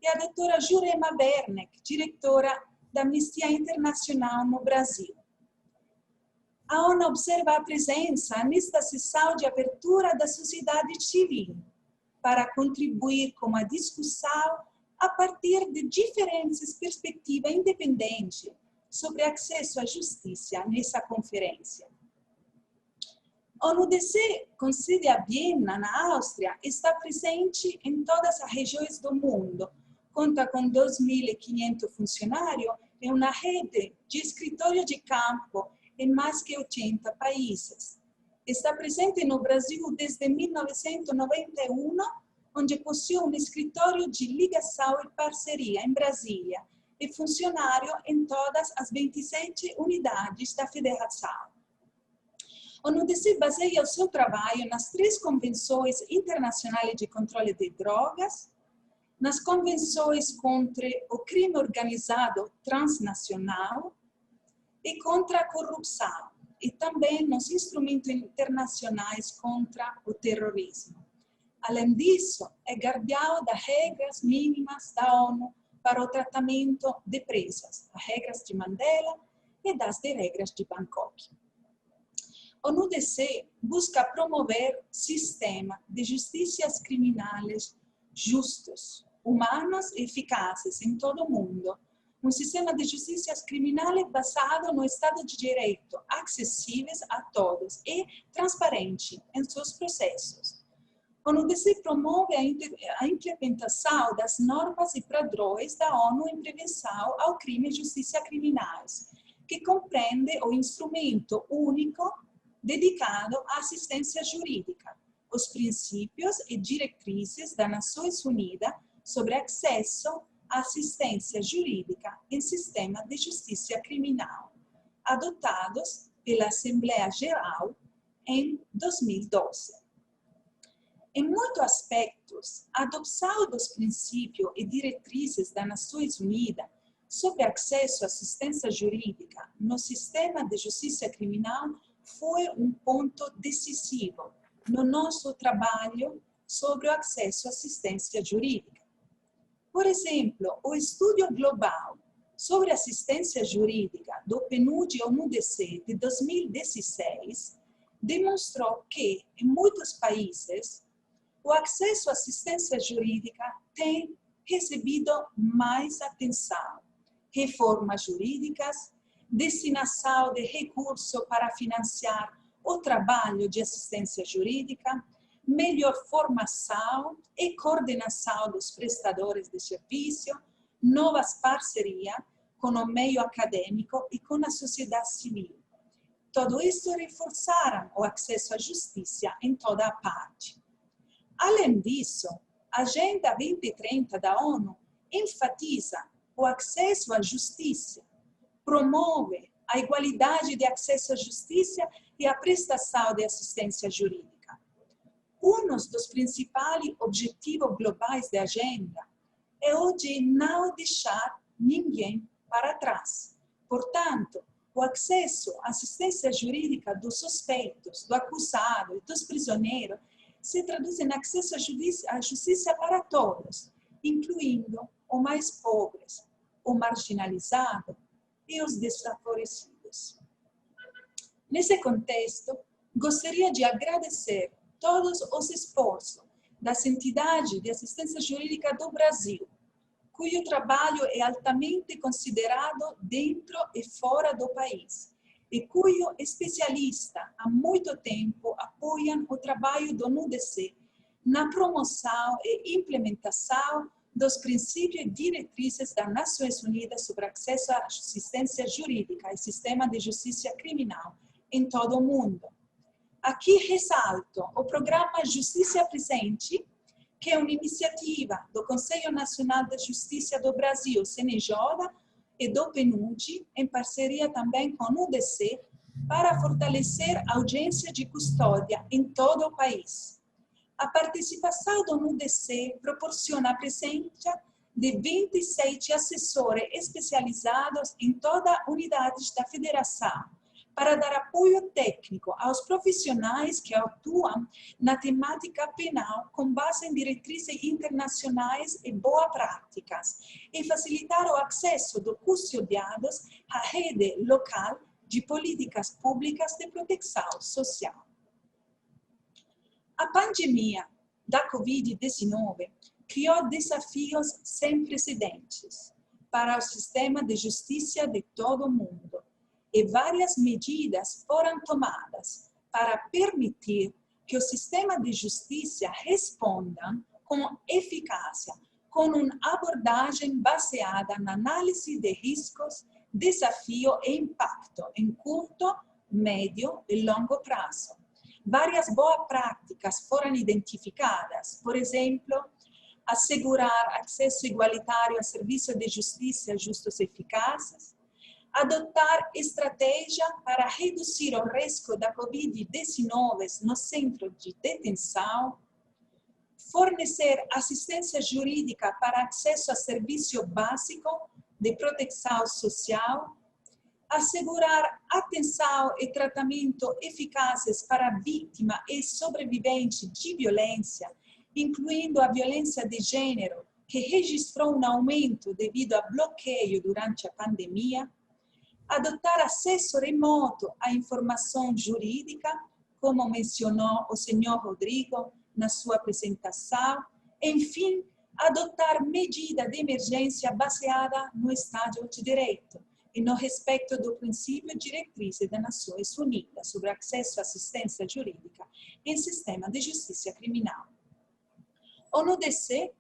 Speaker 4: e a doutora Jurema Werneck, diretora da Amnistia Internacional no Brasil. A ONU observa a presença nesta sessão de abertura da sociedade civil para contribuir com a discussão a partir de diferentes perspectivas independentes sobre acesso à justiça nessa conferência. A ONU-DC, com sede a Viena, na Áustria, está presente em todas as regiões do mundo, conta com 2.500 funcionários e uma rede de escritórios de campo em mais que 80 países. Está presente no Brasil desde 1991, onde possui um escritório de ligação e parceria em Brasília e funcionário em todas as 27 unidades da federação. A ONU-DC baseia o seu trabalho nas 3 convenções internacionais de controle de drogas, nas convenções contra o crime organizado transnacional e contra a corrupção, e também nos instrumentos internacionais contra o terrorismo. Além disso, é guardião das regras mínimas da ONU para o tratamento de presos, as regras de Mandela e das regras de Bangkok. A ONU-DC busca promover sistemas de justiças criminais justos, humanos e eficazes em todo o mundo. Um sistema de justiças criminais basado no Estado de Direito, acessíveis a todos e transparente em seus processos. A ONU-DC promove a implementação das normas e padrões da ONU em prevenção ao crime e justiça criminais, que compreende o instrumento único dedicado à assistência jurídica, os princípios e diretrizes das Nações Unidas sobre acesso à assistência jurídica em sistema de justiça criminal, adotados pela Assembleia Geral em 2012. Em muitos aspectos, a adoção dos princípios e diretrizes das Nações Unidas sobre acesso à assistência jurídica no sistema de justiça criminal foi um ponto decisivo no nosso trabalho sobre o acesso à assistência jurídica. Por exemplo, o estudo global sobre assistência jurídica do PNUD-ONU-DC de 2016 demonstrou que, em muitos países, o acesso à assistência jurídica tem recebido mais atenção. Reformas jurídicas, destinação de recursos para financiar o trabalho de assistência jurídica, melhor formação e coordenação dos prestadores de serviço, novas parcerias com o meio acadêmico e com a sociedade civil. Tudo isso reforçaram o acesso à justiça em toda a parte. Além disso, a Agenda 2030 da ONU enfatiza o acesso à justiça, promove a igualdade de acesso à justiça e a prestação de assistência jurídica. Um dos principais objetivos globais da agenda é o de não deixar ninguém para trás. Portanto, o acesso à assistência jurídica dos suspeitos, do acusado e dos prisioneiros se traduz em acesso à justiça para todos, incluindo os mais pobres, os marginalizados e os desfavorecidos. Nesse contexto, gostaria de agradecer todos os esforços das entidades de assistência jurídica do Brasil, cujo trabalho é altamente considerado dentro e fora do país, e cujo especialistas há muito tempo apoiam o trabalho do NUDC na promoção e implementação dos princípios e diretrizes das Nações Unidas sobre acesso à assistência jurídica e sistema de justiça criminal em todo o mundo. Aqui ressalto o programa Justiça Presente, que é uma iniciativa do Conselho Nacional de Justiça do Brasil, CNJ, e do PNUD, em parceria também com o UDC, para fortalecer a audiência de custódia em todo o país. A participação do UDC proporciona a presença de 27 assessores especializados em toda a unidade da federação, para dar apoio técnico aos profissionais que atuam na temática penal com base em diretrizes internacionais e boas práticas e facilitar o acesso dos custodiados à rede local de políticas públicas de proteção social. A pandemia da Covid-19 criou desafios sem precedentes para o sistema de justiça de todo o mundo, e várias medidas foram tomadas para permitir que o sistema de justiça responda com eficácia, com uma abordagem baseada na análise de riscos, desafio e impacto em curto, médio e longo prazo. Várias boas práticas foram identificadas, por exemplo, assegurar acesso igualitário a serviços de justiça justos e eficazes, adotar estratégia para reduzir o risco da Covid-19 no centro de detenção, fornecer assistência jurídica para acesso a serviço básico de proteção social, assegurar atenção e tratamento eficazes para vítima e sobrevivente de violência, incluindo a violência de gênero, que registrou um aumento devido a bloqueio durante a pandemia, adotar acesso remoto à informação jurídica, como mencionou o senhor Rodrigo na sua apresentação, enfim, adotar medida de emergência baseada no Estado de Direito e no respeito do princípio diretrizes das Nações Unidas sobre acesso à assistência jurídica em sistema de justiça criminal. O NUDC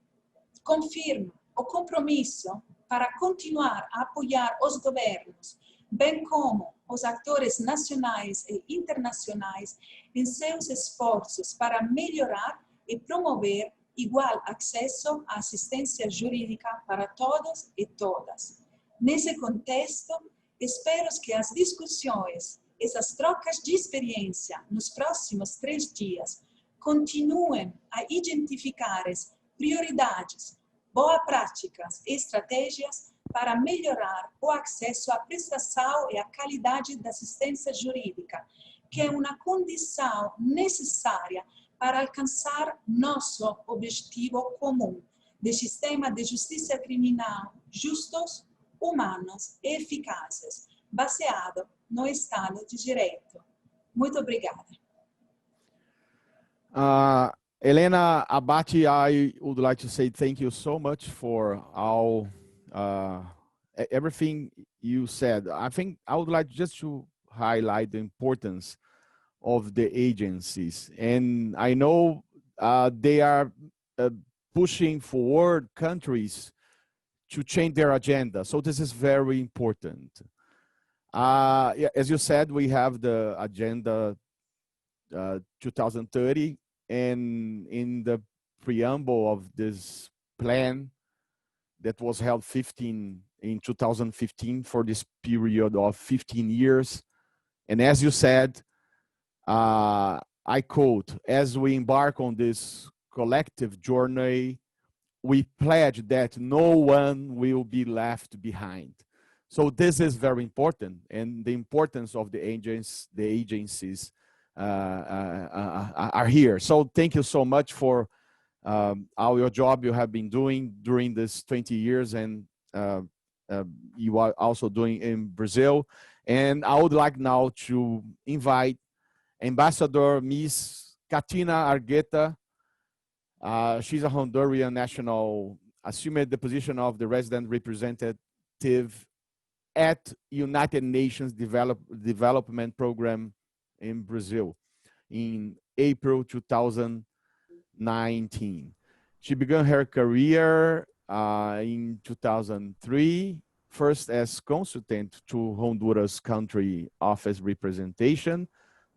Speaker 4: confirma o compromisso para continuar a apoiar os governos, bem como os atores nacionais e internacionais em seus esforços para melhorar e promover igual acesso à assistência jurídica para todos e todas. Nesse contexto, espero que as discussões, essas trocas de experiência nos próximos 3 dias, continuem a identificar as prioridades, boas práticas e estratégias para melhorar o acesso à prestação e à qualidade da assistência jurídica, que é uma condição necessária para alcançar nosso objetivo comum de sistema de justiça criminal justos, humanos e eficazes, baseado no Estado de Direito. Muito obrigada.
Speaker 1: Elena Abate, I would like to say thank you so much for all everything you said. I think I would like just to highlight the importance of the agencies, and I know they are pushing forward countries to change their agenda. So this is very important. Yeah, as you said, we have the agenda 2030, and in the preamble of this plan that was held in 2015 for this period of 15 years. And as you said, I quote, as we embark on this collective journey, we pledge that no one will be left behind. So this is very important, and the importance of the agencies are here. So thank you so much for all your job you have been doing during this 20 years, and you are also doing in Brazil. And I would like now to invite Ambassador Ms. Katina Argueta. She's a Honduran national assumed the position of the resident representative at United Nations Development Program in Brazil in April 2019. She began her career in 2003, first as consultant to Honduras country office representation,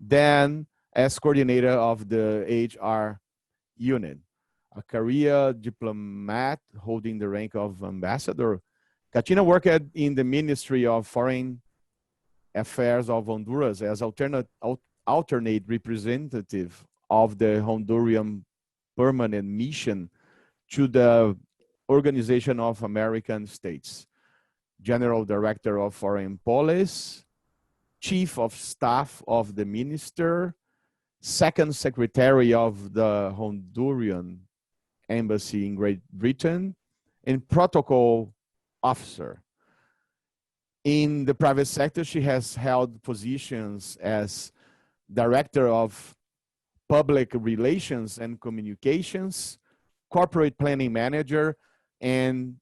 Speaker 1: then as coordinator of the HR unit. A career diplomat holding the rank of ambassador, Katina worked in the Ministry of Foreign Affairs of Honduras as alternate representative of the Honduran Permanent Mission to the Organization of American States, General Director of Foreign Policy, Chief of Staff of the Minister, Second Secretary of the Honduran Embassy in Great Britain, and Protocol Officer. In the private sector, she has held positions as Director of Public Relations and Communications, Corporate Planning Manager, and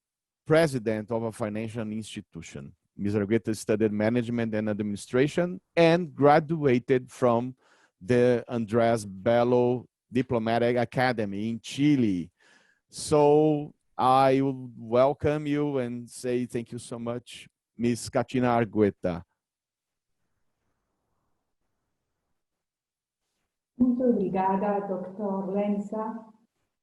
Speaker 1: President of a financial institution. Ms. Argueta studied Management and Administration and graduated from the Andrés Bello Diplomatic Academy in Chile. So I will welcome you and say thank you so much, Ms. Katina Argueta.
Speaker 5: Muito obrigada, Dr. Lenza.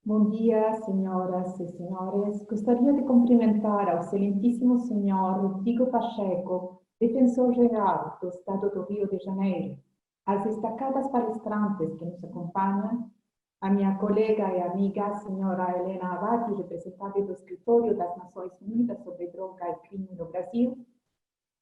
Speaker 5: Bom dia, senhoras e senhores. Gostaria de cumprimentar ao excelentíssimo senhor Rodrigo Pacheco, defensor-geral do Estado do Rio de Janeiro, as destacadas palestrantes que nos acompanham, a minha colega e amiga, a senhora Helena Abadi, representante do Escritório das Nações Unidas sobre Droga e Crime no Brasil,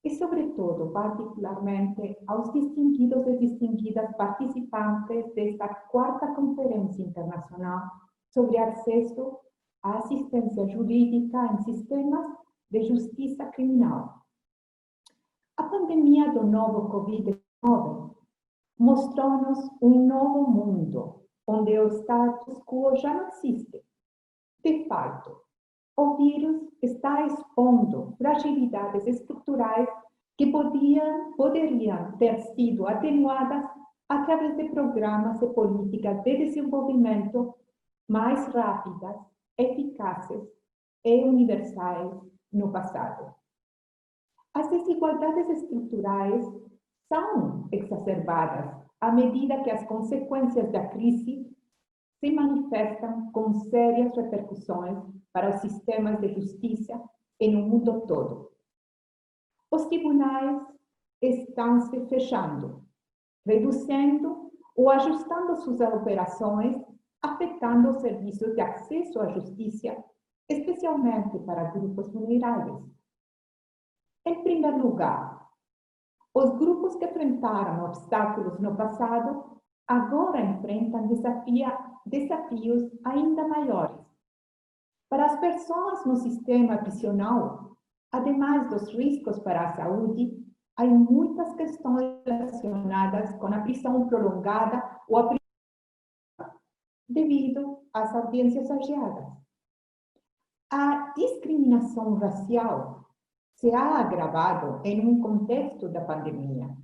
Speaker 5: e, sobretudo, particularmente, aos distinguidos e distinguidas participantes desta 4ª Conferência Internacional sobre acesso à assistência jurídica em sistemas de justiça criminal. A pandemia do novo Covid-19 mostrou-nos um novo mundo, onde o status quo já não existe. De fato, o vírus está expondo fragilidades estruturais que poderiam ter sido atenuadas através de programas e políticas de desenvolvimento mais rápidas, eficazes e universais no passado. As desigualdades estruturais são exacerbadas à medida que as consequências da crise se manifestam com sérias repercussões para os sistemas de justiça e no mundo todo. Os tribunais estão se fechando, reduzindo ou ajustando suas operações, afetando os serviços de acesso à justiça, especialmente para grupos vulneráveis. Em primeiro lugar, os grupos que enfrentaram obstáculos no passado agora enfrentam desafios ainda maiores. Para as pessoas no sistema prisional, ademais dos riscos para a saúde, há muitas questões relacionadas com a prisão prolongada ou a prisão devido às audiências adiadas. A discriminação racial se ha agravado em um contexto da pandemia.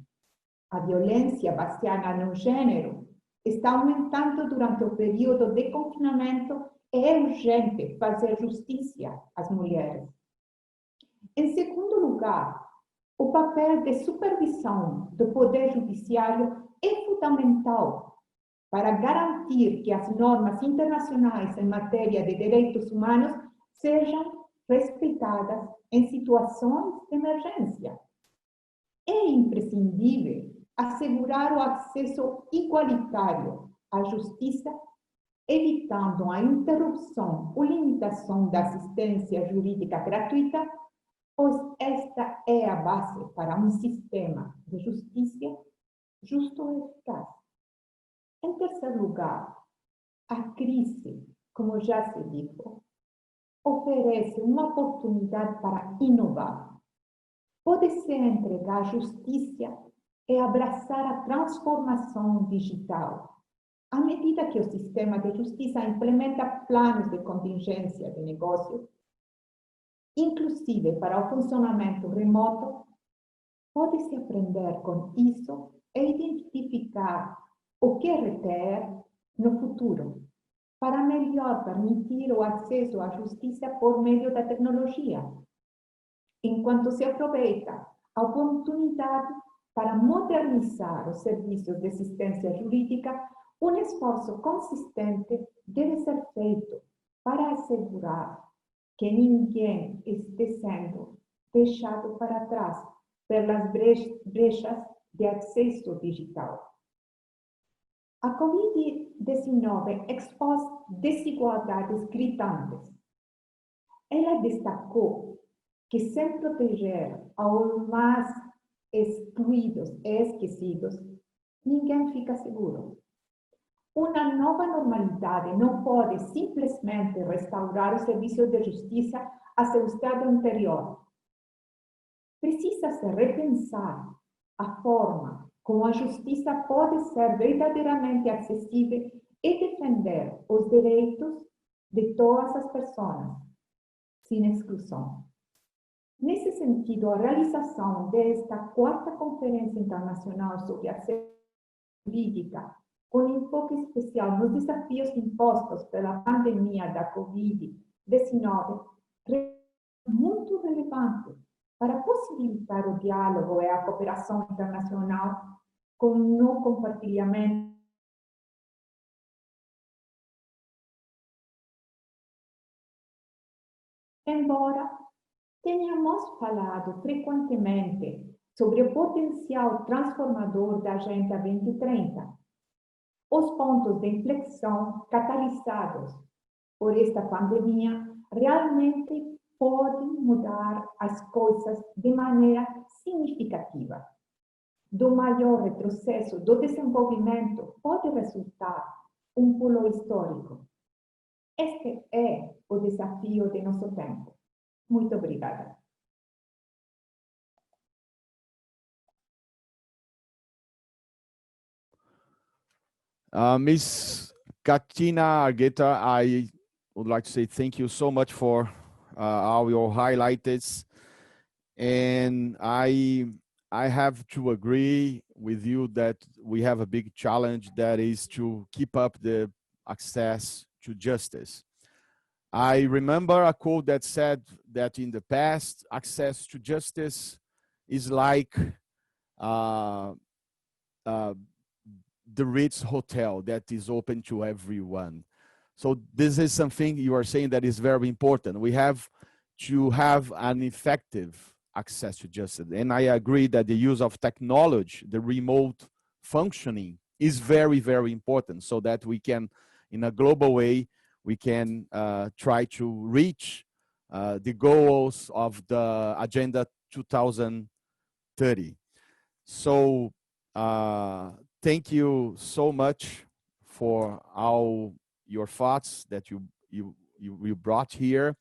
Speaker 5: A violência baseada no gênero está aumentando durante o período de confinamento e é urgente fazer justiça às mulheres. Em segundo lugar, o papel de supervisão do Poder Judiciário é fundamental para garantir que as normas internacionais em matéria de direitos humanos sejam respeitadas em situações de emergência. É imprescindível assegurar o acesso igualitário à justiça, evitando a interrupção ou limitação da assistência jurídica gratuita, pois esta é a base para um sistema de justiça justo e eficaz. Em terceiro lugar, a crise, como já se disse, oferece uma oportunidade para inovar. Pode-se entregar justiça e abraçar a transformação digital, À medida que o sistema de justiça implementa planos de contingência de negócio, inclusive para o funcionamento remoto, pode-se aprender com isso e identificar o que reter no futuro, para melhor permitir o acesso à justiça por meio da tecnologia, enquanto se aproveita a oportunidade para modernizar os serviços de assistência jurídica. Um esforço consistente deve ser feito para assegurar que ninguém esteja sendo deixado para trás pelas brechas de acesso digital. A Covid-19 expôs desigualdades gritantes. Ela destacou que, sem proteger aos mais excluídos e esquecidos, ninguém fica seguro. Uma nova normalidade não pode simplesmente restaurar o serviço de justiça a seu estado anterior. Precisa-se repensar a forma como a justiça pode ser verdadeiramente acessível e defender os direitos de todas as pessoas, sem exclusão. Nesse sentido, a realização desta quarta Conferência Internacional sobre Acesso Jurídica, com enfoque especial nos desafios impostos pela pandemia da Covid-19, é muito relevante para possibilitar o diálogo e a cooperação internacional com no compartilhamento embora tenhamos falado frequentemente sobre o potencial transformador da Agenda 2030. Os pontos de inflexão catalisados por esta pandemia realmente podem mudar as coisas de maneira significativa. Do maior retrocesso do desenvolvimento pode resultar um pulo histórico. Este é o desafio de nosso tempo. Muito obrigada.
Speaker 1: Ms. Katina Argueta, I would like to say thank you so much for all your highlights. And I have to agree with you that we have a big challenge, that is to keep up the access to justice. I remember a quote that said that in the past, access to justice is like the Ritz Hotel that is open to everyone. So this is something you are saying that is very important. We have to have an effective access to justice. And I agree that the use of technology, the remote functioning, is very, very important, so that we can, in a global way, we can try to reach the goals of the Agenda 2030. So thank you so much for all your thoughts that you brought here.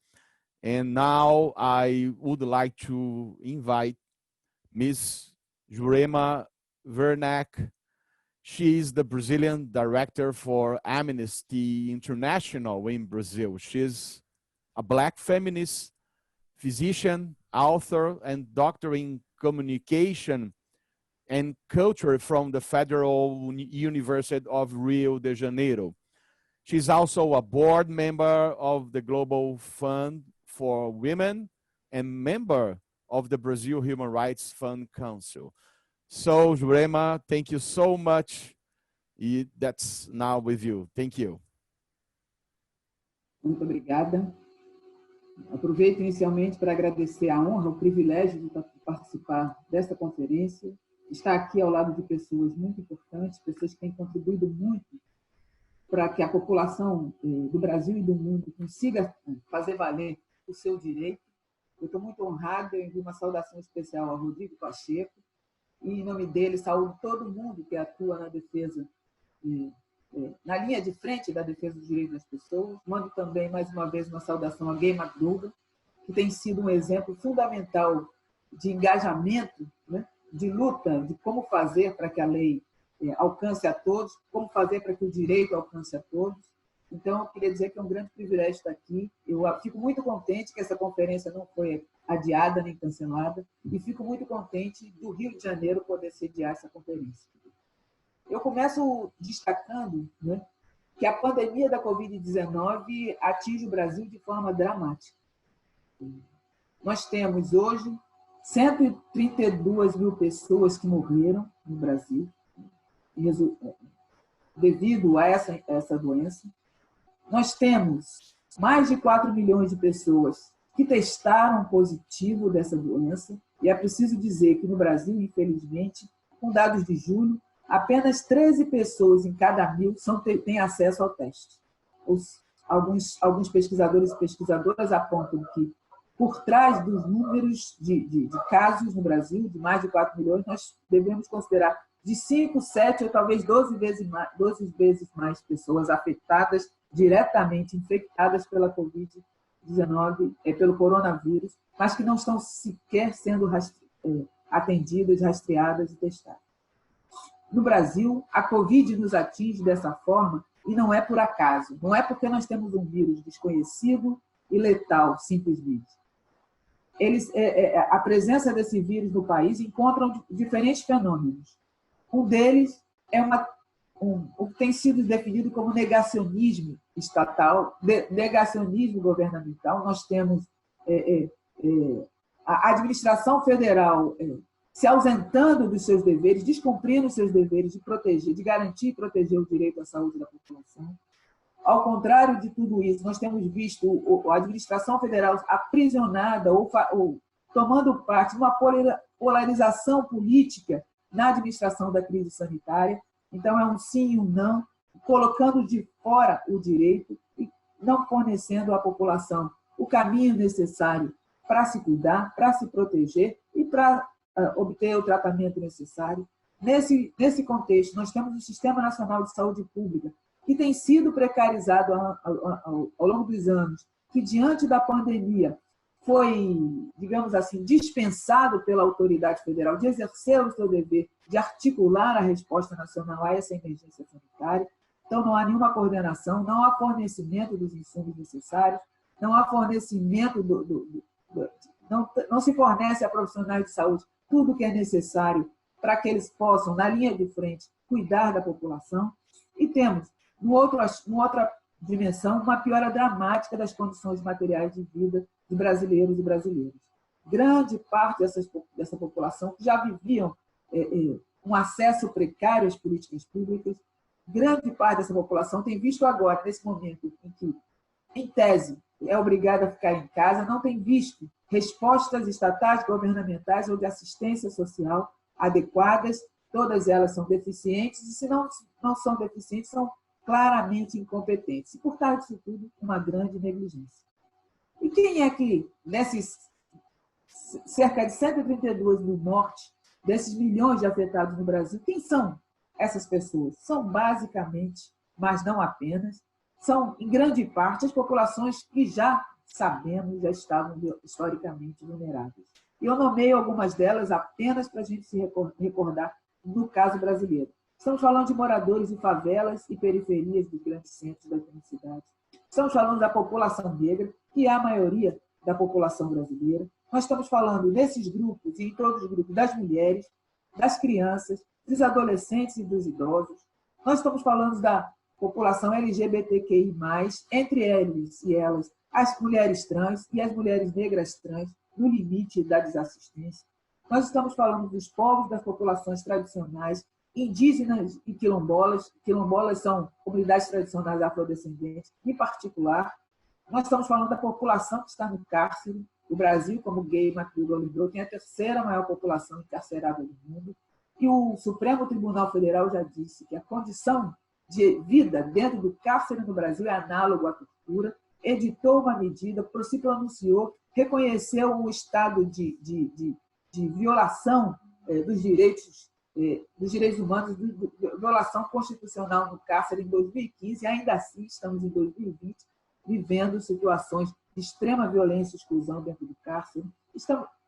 Speaker 1: And now I would like to invite Ms. Jurema Werneck. She is the Brazilian director for Amnesty International in Brazil. She's a Black feminist, physician, author, and doctor in communication and culture from the Federal University of Rio de Janeiro. She's also a board member of the Global Fund for Women and member of the Brazil Human Rights Fund Council. So, Jurema, thank you so much. That's now with you. Thank you.
Speaker 6: Muito obrigada. Aproveito inicialmente para agradecer a honra, o privilégio de participar desta conferência, estar aqui ao lado de pessoas muito importantes, pessoas que têm contribuído muito para que a população do Brasil e do mundo consiga fazer valer o seu direito. Eu estou muito honrada, eu envio uma saudação especial ao Rodrigo Pacheco, e em nome dele saúdo todo mundo que atua na defesa, na linha de frente da defesa dos direitos das pessoas. Mando também, mais uma vez, uma saudação a Gay McDougall, que tem sido um exemplo fundamental de engajamento, né, de luta, de como fazer para que a lei alcance a todos, como fazer para que o direito alcance a todos. Então, eu queria dizer que é um grande privilégio estar aqui. Eu fico muito contente que essa conferência não foi adiada nem cancelada, e fico muito contente do Rio de Janeiro poder sediar essa conferência. Eu começo destacando, né, que a pandemia da Covid-19 atinge o Brasil de forma dramática. Nós temos hoje 132 mil pessoas que morreram no Brasil devido a essa doença. Nós temos mais de 4 milhões de pessoas que testaram positivo dessa doença, e é preciso dizer que no Brasil, infelizmente, com dados de julho, apenas 13 pessoas em cada 1.000 têm acesso ao teste. Alguns pesquisadores e pesquisadoras apontam que, por trás dos números de casos no Brasil, de mais de 4 milhões, nós devemos considerar de 5, 7 ou talvez 12 vezes mais pessoas afetadas, diretamente infectadas pela Covid-19, pelo coronavírus, mas que não estão sequer sendo atendidas, rastreadas e testadas. No Brasil, a Covid nos atinge dessa forma e não é por acaso, não é porque nós temos um vírus desconhecido e letal, simplesmente. A presença desse vírus no país encontra diferentes fenômenos. Um deles é o que tem sido definido como negacionismo estatal, negacionismo governamental. Nós temos a administração federal se ausentando dos seus deveres, descumprindo os seus deveres de proteger, de garantir e proteger o direito à saúde da população. Ao contrário de tudo isso, nós temos visto a administração federal aprisionada ou tomando parte de uma polarização política na administração da crise sanitária. Então, é um sim e um não, colocando de fora o direito e não fornecendo à população o caminho necessário para se cuidar, para se proteger e para obter o tratamento necessário. Nesse contexto, nós temos o Sistema Nacional de Saúde Pública, que tem sido precarizado ao longo dos anos, que, diante da pandemia, foi, digamos assim, dispensado pela autoridade federal de exercer o seu dever de articular a resposta nacional a essa emergência sanitária. Então, não há nenhuma coordenação, não há fornecimento dos insumos necessários, não há fornecimento não se fornece a profissionais de saúde tudo o que é necessário para que eles possam, na linha de frente, cuidar da população. E temos, numa outra dimensão, uma piora dramática das condições materiais de vida de brasileiros e brasileiras. Grande parte dessa população que já viviam um acesso precário às políticas públicas, grande parte dessa população tem visto agora, nesse momento em que, em tese, é obrigada a ficar em casa, não tem visto respostas estatais, governamentais ou de assistência social adequadas. Todas elas são deficientes, e se não são deficientes, são claramente incompetentes. E, por trás disso tudo, uma grande negligência. E quem é que, nesses cerca de 132 mil mortes, desses milhões de afetados no Brasil, quem são essas pessoas? São basicamente, mas não apenas, são, em grande parte, as populações que já sabemos, já estavam historicamente vulneráveis. E eu nomeio algumas delas apenas para a gente se recordar no caso brasileiro. Estamos falando de moradores em favelas e periferias dos grandes centros das cidades. Estamos falando da população negra, que é a maioria da população brasileira. Nós estamos falando nesses grupos e em todos os grupos das mulheres, das crianças, dos adolescentes e dos idosos. Nós estamos falando da população LGBTQI+, entre eles e elas, as mulheres trans e as mulheres negras trans, no limite da desassistência. Nós estamos falando dos povos das populações tradicionais, indígenas e quilombolas. Quilombolas são comunidades tradicionais afrodescendentes, em particular. Nós estamos falando da população que está no cárcere. O Brasil, como o Gay Macludo lembrou, tem a terceira maior população encarcerada do mundo. E o Supremo Tribunal Federal já disse que a condição de vida dentro do cárcere no Brasil é análogo à tortura, editou uma medida, se pronunciou, reconheceu um estado de violação dos direitos humanos, de violação constitucional no cárcere em 2015, e ainda assim estamos em 2020, vivendo situações de extrema violência e exclusão dentro do cárcere.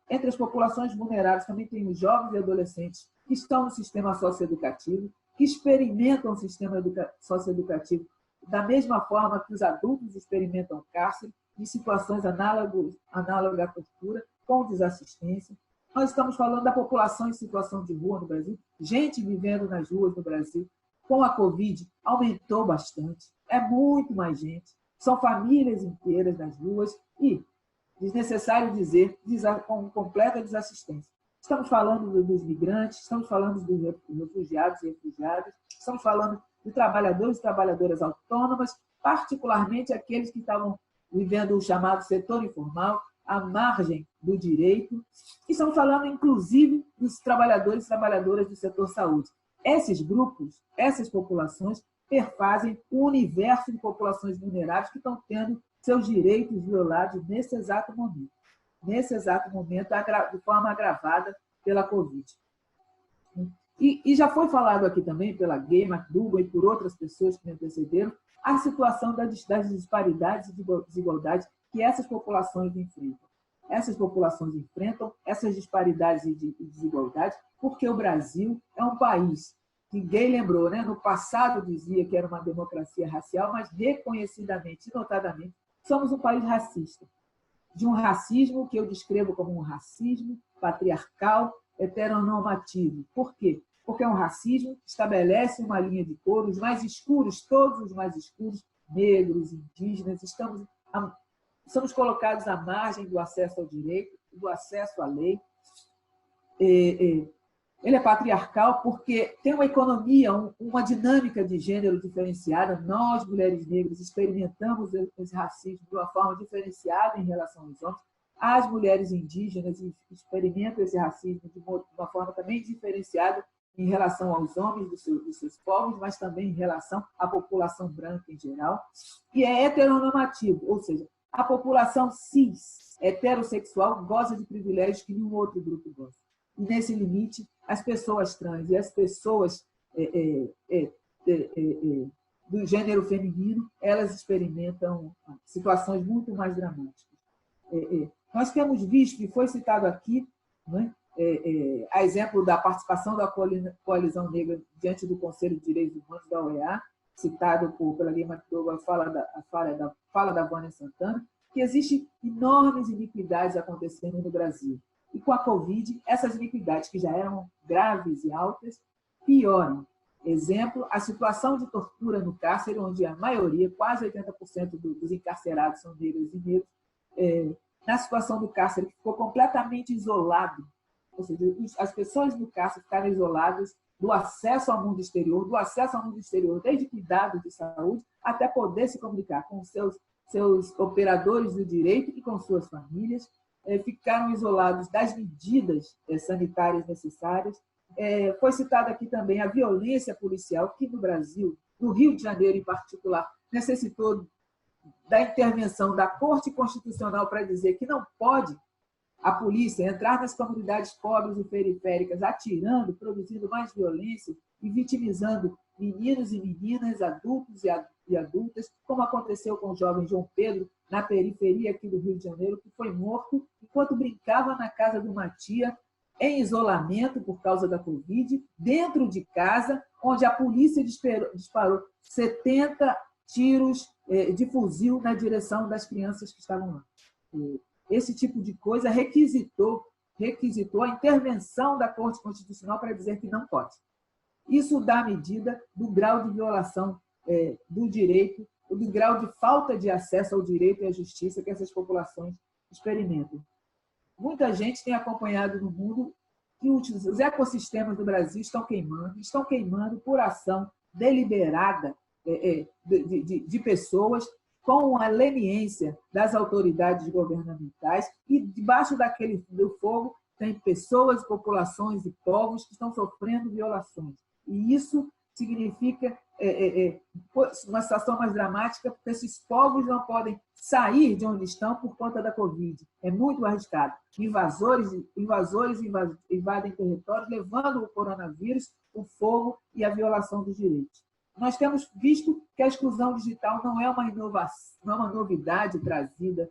Speaker 6: Entre as populações vulneráveis também tem os jovens e adolescentes que estão no sistema socioeducativo, que experimentam o sistema socioeducativo da mesma forma que os adultos experimentam cárcere, em situações análogas à tortura, com desassistência. Nós estamos falando da população em situação de rua no Brasil, gente vivendo nas ruas no Brasil. Com a Covid, aumentou bastante, é muito mais gente, são famílias inteiras nas ruas e, desnecessário dizer, com completa desassistência. Estamos falando dos migrantes, estamos falando dos refugiados e refugiadas, estamos falando de trabalhadores e trabalhadoras autônomas, particularmente aqueles que estavam vivendo o chamado setor informal, à margem do direito, e estamos falando, inclusive, dos trabalhadores e trabalhadoras do setor saúde. Esses grupos, essas populações, perfazem o universo de populações vulneráveis que estão tendo seus direitos violados nesse exato momento. Nesse exato momento, de forma agravada pela Covid. E já foi falado aqui também pela Gay McDougall e por outras pessoas que me antecederam, a situação das disparidades e desigualdades que essas populações enfrentam. Essas populações enfrentam essas disparidades e desigualdades porque o Brasil é um país que Gay lembrou, né? No passado dizia que era uma democracia racial, mas reconhecidamente e notadamente somos um país racista. De um racismo que eu descrevo como um racismo patriarcal, heteronormativo. Por quê? Porque é um racismo que estabelece uma linha de cor, os mais escuros, todos os mais escuros, negros, indígenas, somos colocados à margem do acesso ao direito, do acesso à lei. Ele é patriarcal porque tem uma economia, uma dinâmica de gênero diferenciada. Nós, mulheres negras, experimentamos esse racismo de uma forma diferenciada em relação aos homens. As mulheres indígenas experimentam esse racismo de uma forma também diferenciada em relação aos homens dos seus povos, mas também em relação à população branca em geral. E é heteronormativo, ou seja, a população cis, heterossexual, goza de privilégios que nenhum outro grupo goza. E, nesse limite, as pessoas trans e as pessoas do gênero feminino, elas experimentam situações muito mais dramáticas. Nós temos visto, e foi citado aqui, né, a exemplo da participação da Coalizão Negra diante do Conselho de Direitos Humanos da OEA, citado pela Gay McDougall, a fala da Vânia Santana, que existem enormes iniquidades acontecendo no Brasil. E com a Covid, essas iniquidades, que já eram graves e altas, pioram. Exemplo, a situação de tortura no cárcere, onde a maioria, quase 80% dos encarcerados são negros e negros, na situação do cárcere, que ficou completamente isolado. Ou seja, as pessoas no cárcere ficaram isoladas do acesso ao mundo exterior, desde cuidados de saúde, até poder se comunicar com seus operadores do direito e com suas famílias, ficaram isolados das medidas sanitárias necessárias. Foi citada aqui também a violência policial, que no Brasil, no Rio de Janeiro em particular, necessitou da intervenção da Corte Constitucional para dizer que não pode a polícia entrar nas comunidades pobres e periféricas atirando, produzindo mais violência e vitimizando meninos e meninas, adultos e adultas, como aconteceu com o jovem João Pedro, na periferia aqui do Rio de Janeiro, que foi morto enquanto brincava na casa de uma tia, em isolamento por causa da Covid, dentro de casa, onde a polícia disparou 70 tiros de fuzil na direção das crianças que estavam lá. Esse tipo de coisa requisitou a intervenção da Corte Constitucional para dizer que não pode. Isso dá medida do grau de violação do direito, do grau de falta de acesso ao direito e à justiça que essas populações experimentam. Muita gente tem acompanhado no mundo que os ecossistemas do Brasil estão queimando por ação deliberada de pessoas com a leniência das autoridades governamentais, e debaixo do fogo tem pessoas, populações e povos que estão sofrendo violações. E isso significa uma situação mais dramática, porque esses povos não podem sair de onde estão por conta da Covid. É muito arriscado. Invasores invadem territórios, levando o coronavírus, o fogo e a violação dos direitos. Nós temos visto que a exclusão digital não é uma inovação, não é uma novidade trazida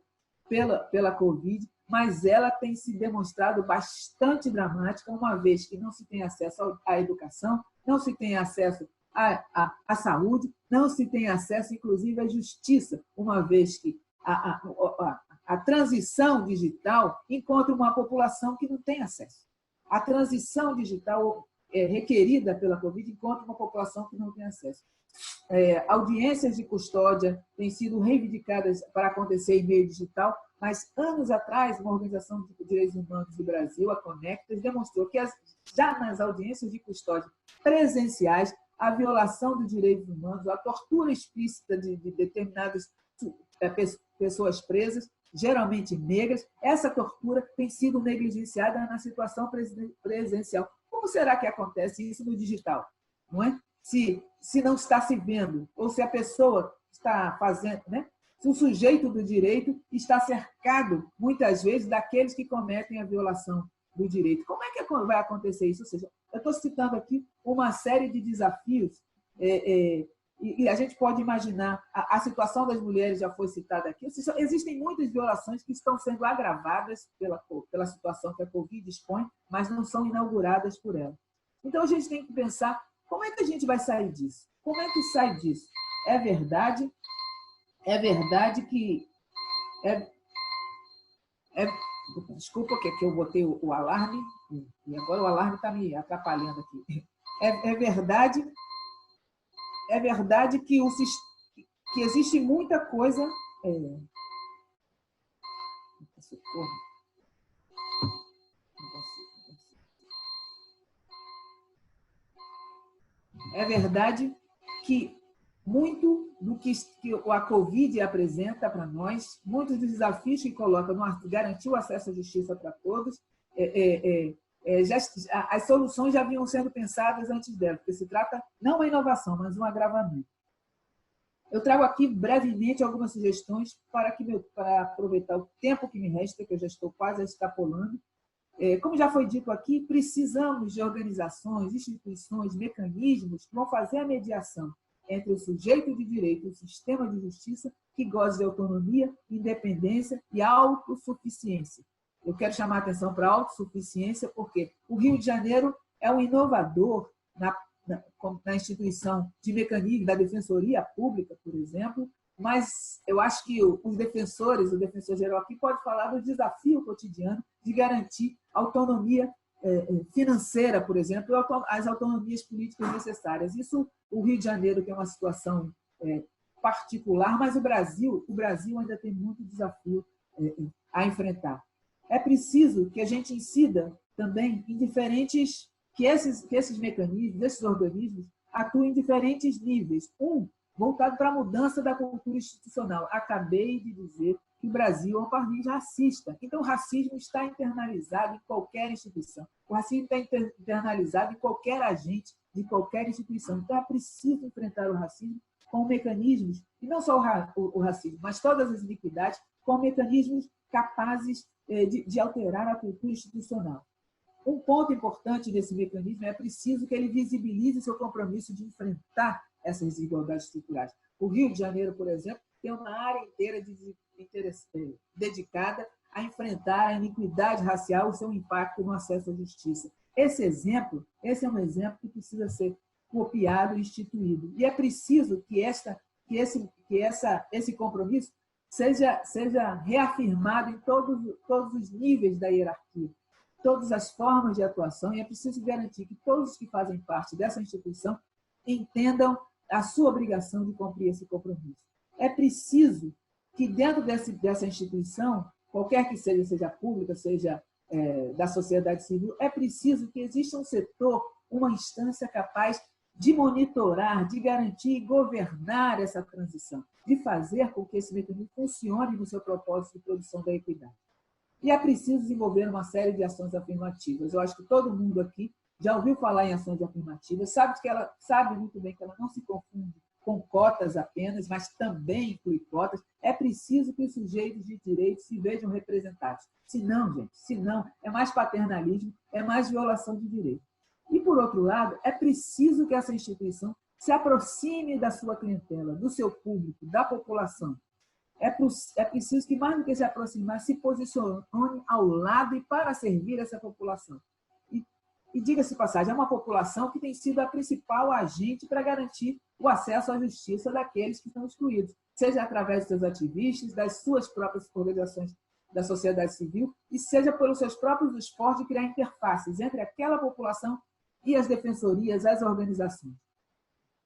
Speaker 6: pela Covid, mas ela tem se demonstrado bastante dramática, uma vez que não se tem acesso à educação, não se tem acesso à saúde, não se tem acesso, inclusive, à justiça, uma vez que a transição digital encontra uma população que não tem acesso. A transição digital requerida pela Covid encontra uma população que não tem acesso. Audiências de custódia têm sido reivindicadas para acontecer em meio digital, mas anos atrás, uma organização de direitos humanos do Brasil, a Conectas, demonstrou que já nas audiências de custódia presenciais, a violação dos direitos humanos, a tortura explícita de determinadas pessoas presas, geralmente negras, essa tortura tem sido negligenciada na situação presencial. Como será que acontece isso no digital? Não é? Se não está se vendo, ou se a pessoa está fazendo, né? Se o sujeito do direito está cercado, muitas vezes, daqueles que cometem a violação do direito. Como é que vai acontecer isso? Ou seja, eu estou citando aqui uma série de desafios, e a gente pode imaginar, a situação das mulheres já foi citada aqui, ou seja, existem muitas violações que estão sendo agravadas pela situação que a Covid expõe, mas não são inauguradas por ela. Então, a gente tem que pensar, como é que a gente vai sair disso? Como é que sai disso? É verdade que... Desculpa, que aqui eu botei o alarme, e agora o alarme está me atrapalhando aqui. É verdade que, que existe muita coisa... Socorro. É verdade que muito do que a Covid apresenta para nós, muitos dos desafios que coloca no garantir o acesso à justiça para todos, as soluções já vinham sendo pensadas antes dela, porque se trata não uma inovação, mas um agravamento. Eu trago aqui brevemente algumas sugestões para aproveitar o tempo que me resta, que eu já estou quase extrapolando. Como já foi dito aqui, precisamos de organizações, instituições, mecanismos que vão fazer a mediação entre o sujeito de direito e o sistema de justiça que goza de autonomia, independência e autossuficiência. Eu quero chamar a atenção para a autossuficiência porque o Rio de Janeiro é um inovador na instituição de mecanismo da Defensoria Pública, por exemplo, mas eu acho que os defensores, o defensor-geral aqui pode falar do desafio cotidiano de garantir autonomia financeira, por exemplo, as autonomias políticas necessárias. Isso, o Rio de Janeiro, que é uma situação particular, mas o Brasil ainda tem muito desafio a enfrentar. É preciso que a gente incida também em diferentes... que esses mecanismos, esses organismos, atuem em diferentes níveis. Voltado para a mudança da cultura institucional. Acabei de dizer que o Brasil é um país racista. Então, o racismo está internalizado em qualquer instituição. O racismo está internalizado em qualquer agente de qualquer instituição. Então, é preciso enfrentar o racismo com mecanismos, e não só o racismo, mas todas as iniquidades, com mecanismos capazes de alterar a cultura institucional. Um ponto importante desse mecanismo é preciso que ele visibilize seu compromisso de enfrentar essas desigualdades estruturais. O Rio de Janeiro, por exemplo, tem uma área inteira dedicada a enfrentar a iniquidade racial e seu impacto no acesso à justiça. Esse é um exemplo que precisa ser copiado e instituído. E é preciso que esse compromisso seja reafirmado em todos os níveis da hierarquia, todas as formas de atuação, e é preciso garantir que todos que fazem parte dessa instituição entendam a sua obrigação de cumprir esse compromisso. É preciso que dentro dessa instituição, qualquer que seja pública, seja da sociedade civil, é preciso que exista um setor, uma instância capaz de monitorar, de garantir e governar essa transição, de fazer com que esse mecanismo funcione no seu propósito de produção da equidade. E é preciso desenvolver uma série de ações afirmativas. Eu acho que todo mundo aqui já ouviu falar em ações afirmativas, sabe muito bem que ela não se confunde com cotas apenas, mas também inclui cotas. É preciso que os sujeitos de direito se vejam representados. Senão, é mais paternalismo, é mais violação de direito. E, por outro lado, é preciso que essa instituição se aproxime da sua clientela, do seu público, da população. É preciso que, mais do que se aproximar, se posicione ao lado e para servir essa população. E, diga-se de passagem, é uma população que tem sido a principal agente para garantir o acesso à justiça daqueles que estão excluídos, seja através dos seus ativistas, das suas próprias organizações da sociedade civil, e seja pelos seus próprios esforços de criar interfaces entre aquela população e as defensorias, as organizações.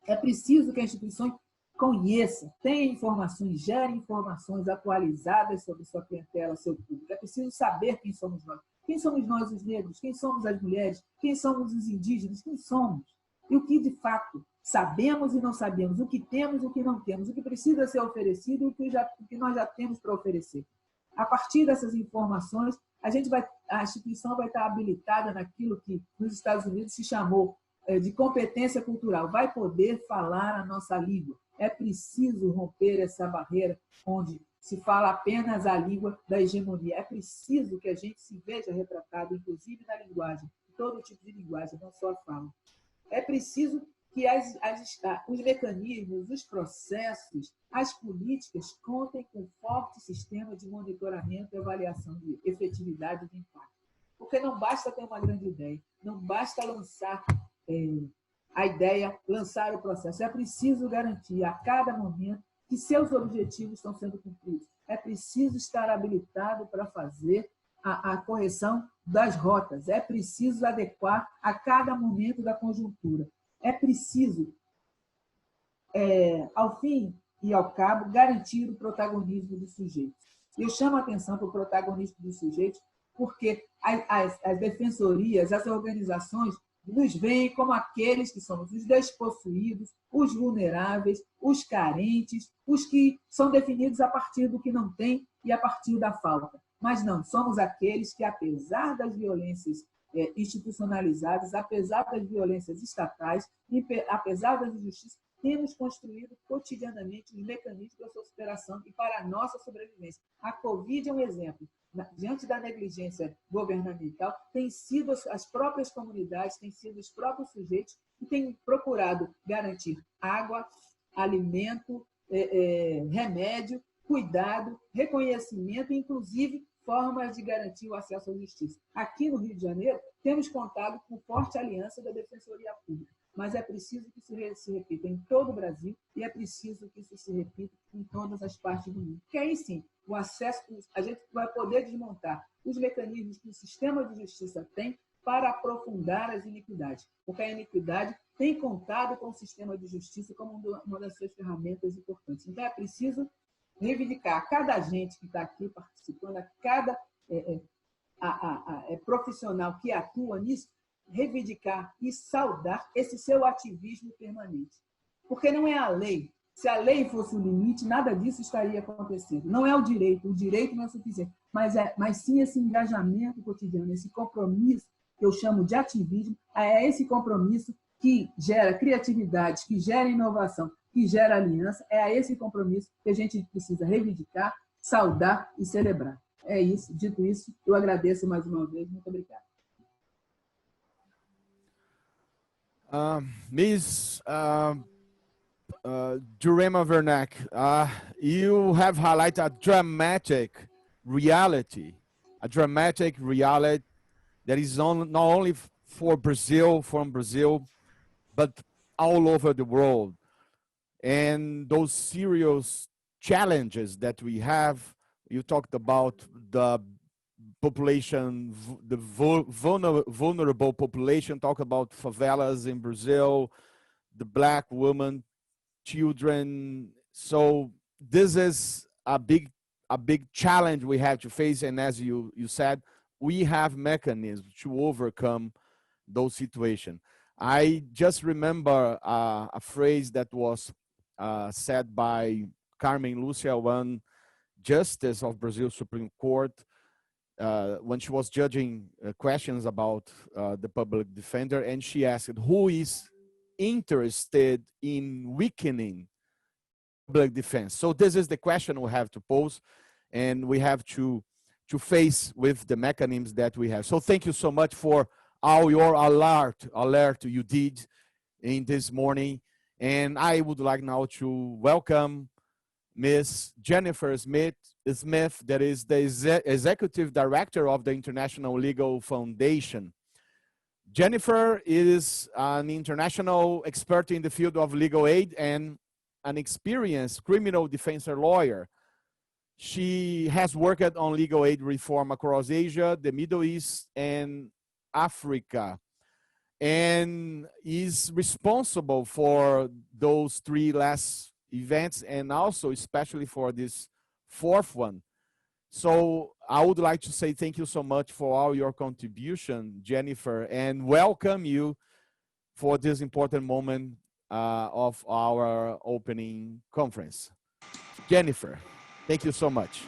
Speaker 6: É preciso que a instituição conheça, tenha informações, gere informações atualizadas sobre sua clientela, seu público. É preciso saber quem somos nós. Quem somos nós, os negros? Quem somos as mulheres? Quem somos os indígenas? Quem somos? E o que, de fato, sabemos e não sabemos, o que temos e o que não temos, o que precisa ser oferecido e o que nós já temos para oferecer. A partir dessas informações, a instituição vai estar habilitada naquilo que nos Estados Unidos se chamou de competência cultural, vai poder falar a nossa língua. É preciso romper essa barreira onde se fala apenas a língua da hegemonia. É preciso que a gente se veja retratado, inclusive na linguagem, todo tipo de linguagem, não só a fala. É preciso que os mecanismos, os processos, as políticas contem com um forte sistema de monitoramento e avaliação de efetividade e de impacto. Porque não basta ter uma grande ideia, não basta lançar a ideia, lançar o processo. É preciso garantir a cada momento que seus objetivos estão sendo cumpridos. É preciso estar habilitado para fazer a correção das rotas. É preciso adequar a cada momento da conjuntura. É preciso, ao fim e ao cabo, garantir o protagonismo dos sujeitos. Eu chamo a atenção para o protagonismo dos sujeitos porque as defensorias, as organizações, nos veem como aqueles que somos os despossuídos, os vulneráveis, os carentes, os que são definidos a partir do que não tem e a partir da falta. Mas não, somos aqueles que, apesar das violências institucionalizadas, apesar das violências estatais, apesar das injustiças, temos construído cotidianamente os mecanismos da sua superação e para a nossa sobrevivência. A Covid é um exemplo. Diante da negligência governamental, têm sido as próprias comunidades, têm sido os próprios sujeitos que têm procurado garantir água, alimento, remédio, cuidado, reconhecimento e, inclusive, formas de garantir o acesso à justiça. Aqui no Rio de Janeiro, temos contado com forte aliança da Defensoria Pública, mas é preciso que isso se repita em todo o Brasil e é preciso que isso se repita em todas as partes do mundo. Porque aí sim, o acesso, a gente vai poder desmontar os mecanismos que o sistema de justiça tem para aprofundar as iniquidades, porque a iniquidade tem contado com o sistema de justiça como uma das suas ferramentas importantes. Então, é preciso reivindicar a cada agente que está aqui participando, a cada profissional que atua nisso, reivindicar e saudar esse seu ativismo permanente. Porque não é a lei. Se a lei fosse o limite, nada disso estaria acontecendo. Não é o direito não é suficiente, mas sim esse engajamento cotidiano, esse compromisso que eu chamo de ativismo, é esse compromisso que gera criatividade, que gera inovação, que gera aliança, é a esse compromisso que a gente precisa reivindicar, saudar e celebrar. É isso. Dito isso, eu agradeço mais uma vez. Muito obrigada.
Speaker 1: Ms. Jurema Werneck, you have highlighted a dramatic reality that is not only for Brazil, from Brazil, but all over the world. And those serious challenges that we have, you talked about the population, the vulnerable population, talk about favelas in Brazil, the Black women, children. So this is a big challenge we have to face. And as you said, we have mechanisms to overcome those situations. I just remember a phrase that was said by Carmen Lúcia, one justice of Brazil Supreme Court, when she was judging questions about the public defender, and she asked, who is interested in weakening public defense? So this is the question we have to pose, and we have to face with the mechanisms that we have. So thank you so much for all your alert you did in this morning. And I would like now to welcome Ms. Jennifer Smith, that is the Executive Director of the International Legal Foundation. Jennifer is an international expert in the field of legal aid and an experienced criminal defense lawyer. She has worked on legal aid reform across Asia, the Middle East, and Africa, and is responsible for those 3 last events and also especially for this 4th one. So I would like to say thank you so much for all your contribution, Jennifer, and welcome you for this important moment of our opening conference. Jennifer, thank you so much.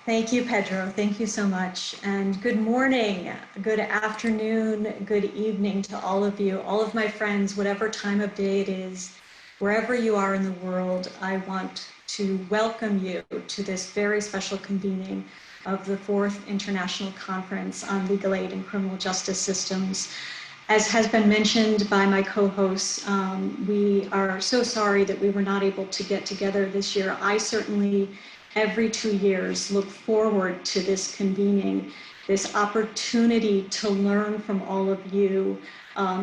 Speaker 7: Thank you, Pedro. Thank you so much. And good morning, good afternoon, good evening to all of you, all of my friends, whatever time of day it is, wherever you are in the world. I want to welcome you to this very special convening of the 4th International Conference on Legal Aid and Criminal Justice Systems. As has been mentioned by my co-hosts, we are so sorry that we were not able to get together this year. I certainly, every 2 years, look forward to this convening, this opportunity to learn from all of you,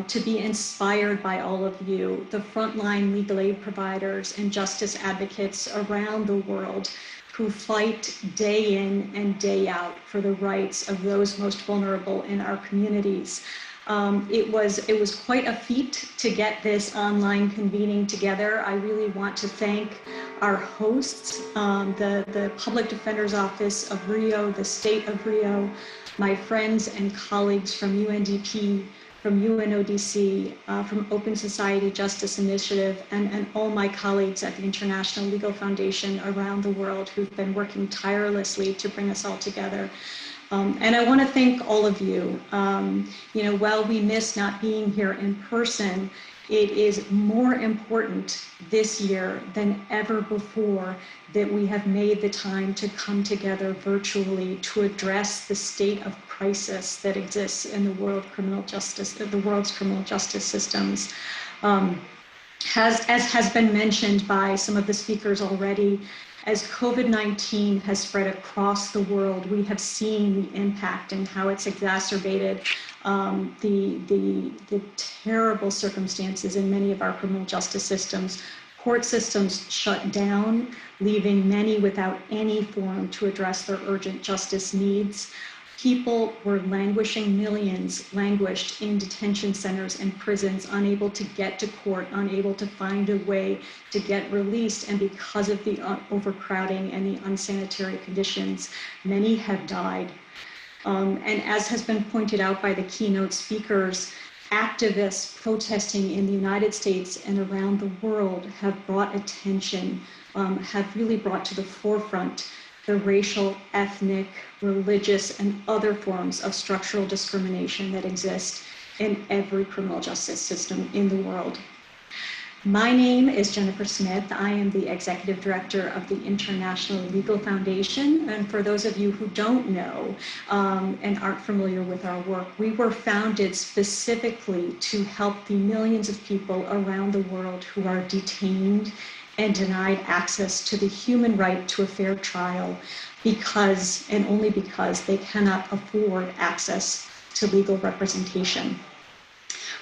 Speaker 7: to be inspired by all of you, the frontline legal aid providers and justice advocates around the world who fight day in and day out for the rights of those most vulnerable in our communities. It was quite a feat to get this online convening together. I really want to thank our hosts, the Public Defender's Office of Rio, the State of Rio, my friends and colleagues from UNDP, from UNODC, from Open Society Justice Initiative, and all my colleagues at the International Legal Foundation around the world who've been working tirelessly to bring us all together. And I want to thank all of you. You know, while we miss not being here in person, it is more important this year than ever before that we have made the time to come together virtually to address the state of crisis that exists in the world's criminal justice systems. As has been mentioned by some of the speakers already, as COVID-19 has spread across the world, we have seen the impact and how it's exacerbated the terrible circumstances in many of our criminal justice systems. Court systems shut down, leaving many without any forum to address their urgent justice needs. People were languishing, millions languished in detention centers and prisons, unable to get to court, unable to find a way to get released. And because of the overcrowding and the unsanitary conditions, many have died. And as has been pointed out by the keynote speakers, activists protesting in the United States and around the world have brought attention, have really brought to the forefront the racial, ethnic, religious, and other forms of structural discrimination that exist in every criminal justice system in the world. My name is Jennifer Smith. I am the Executive Director of the International Legal Foundation. And for those of you who don't know and aren't familiar with our work, we were founded specifically to help the millions of people around the world who are detained and denied access to the human right to a fair trial because, and only because, they cannot afford access to legal representation.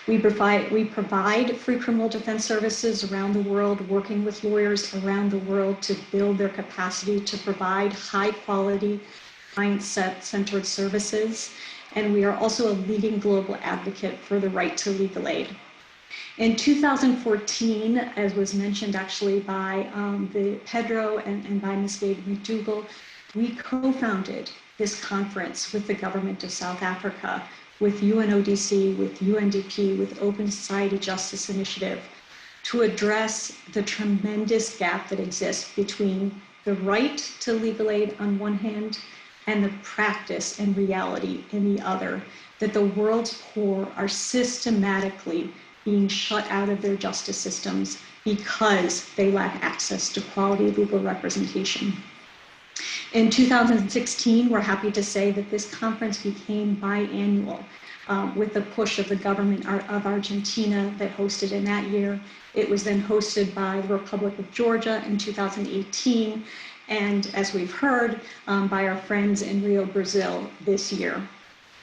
Speaker 7: We provide free criminal defense services around the world, working with lawyers around the world to build their capacity to provide high quality, client-centered services. And we are also a leading global advocate for the right to legal aid. In 2014, as was mentioned actually by Pedro and by Ms. Gabe McDougall, we co-founded this conference with the government of South Africa, with UNODC, with UNDP, with Open Society Justice Initiative, to address the tremendous gap that exists between the right to legal aid on one hand and the practice and reality in the other, that the world's poor are systematically being shut out of their justice systems because they lack access to quality legal representation. In 2016, we're happy to say that this conference became biannual with the push of the government of Argentina that hosted in that year. It was then hosted by the Republic of Georgia in 2018, and as we've heard, by our friends in Rio, Brazil this year.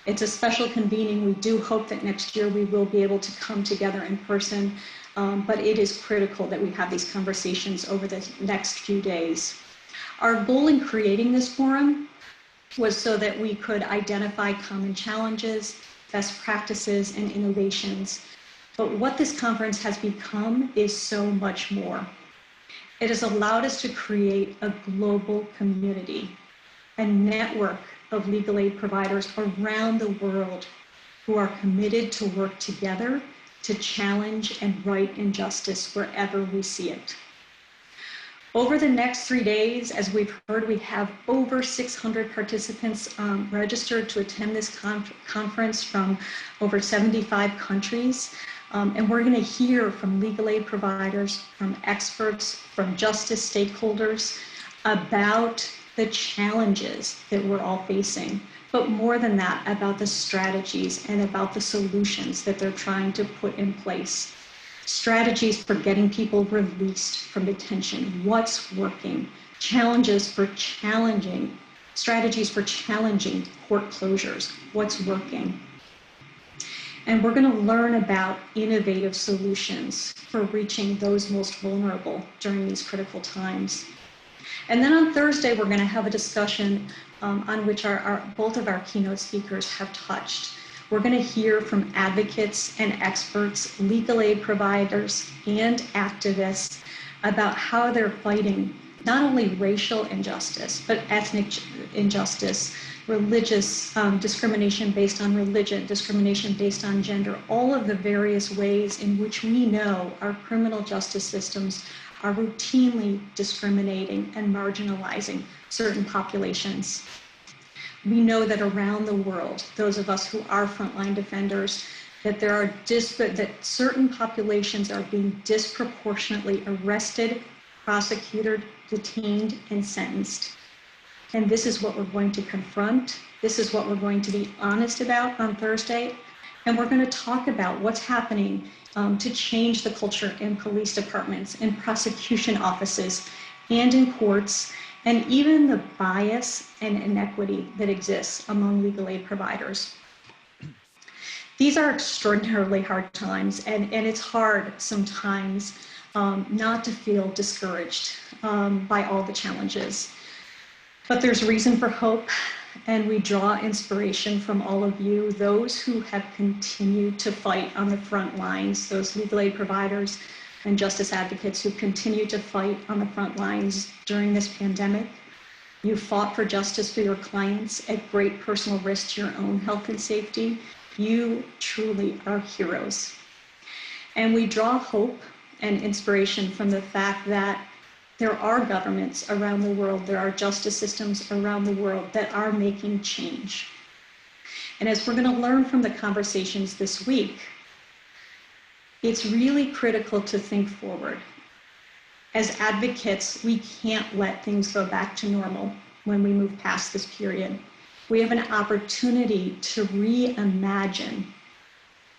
Speaker 7: It's a special convening. We do hope that next year we will be able to come together in person, but it is critical that we have these conversations over the next few days. Our goal in creating this forum was so that we could identify common challenges, best practices, and innovations. But what this conference has become is so much more. It has allowed us to create a global community, a network of legal aid providers around the world who are committed to work together to challenge and right injustice wherever we see it. Over the next 3 days, as we've heard, we have over 600 participants registered to attend this conference from over 75 countries. And we're going to hear from legal aid providers, from experts, from justice stakeholders about the challenges that we're all facing, but more than that, about the strategies and about the solutions that they're trying to put in place. Strategies for getting people released from detention, what's working, strategies for challenging court closures, what's working. And we're going to learn about innovative solutions for reaching those most vulnerable during these critical times. And then on Thursday, we're going to have a discussion on which both of our keynote speakers have touched. We're going to hear from advocates and experts, legal aid providers, and activists about how they're fighting not only racial injustice, but ethnic injustice, religious discrimination based on religion, discrimination based on gender, all of the various ways in which we know our criminal justice systems are routinely discriminating and marginalizing certain populations. We know that around the world, those of us who are frontline defenders, that that certain populations are being disproportionately arrested, prosecuted, detained, and sentenced. And this is what we're going to confront. This is what we're going to be honest about on Thursday. And we're going to talk about what's happening to change the culture in police departments, in prosecution offices, and in courts, and even the bias and inequity that exists among legal aid providers. These are extraordinarily hard times, and it's hard sometimes not to feel discouraged by all the challenges. But there's reason for hope, and we draw inspiration from all of you, those who have continued to fight on the front lines, those legal aid providers and justice advocates who continue to fight on the front lines during this pandemic. You fought for justice for your clients at great personal risk to your own health and safety. You truly are heroes. And we draw hope and inspiration from the fact that there are governments around the world, there are justice systems around the world that are making change. And as we're going to learn from the conversations this week, it's really critical to think forward. As advocates, we can't let things go back to normal when we move past this period. We have an opportunity to reimagine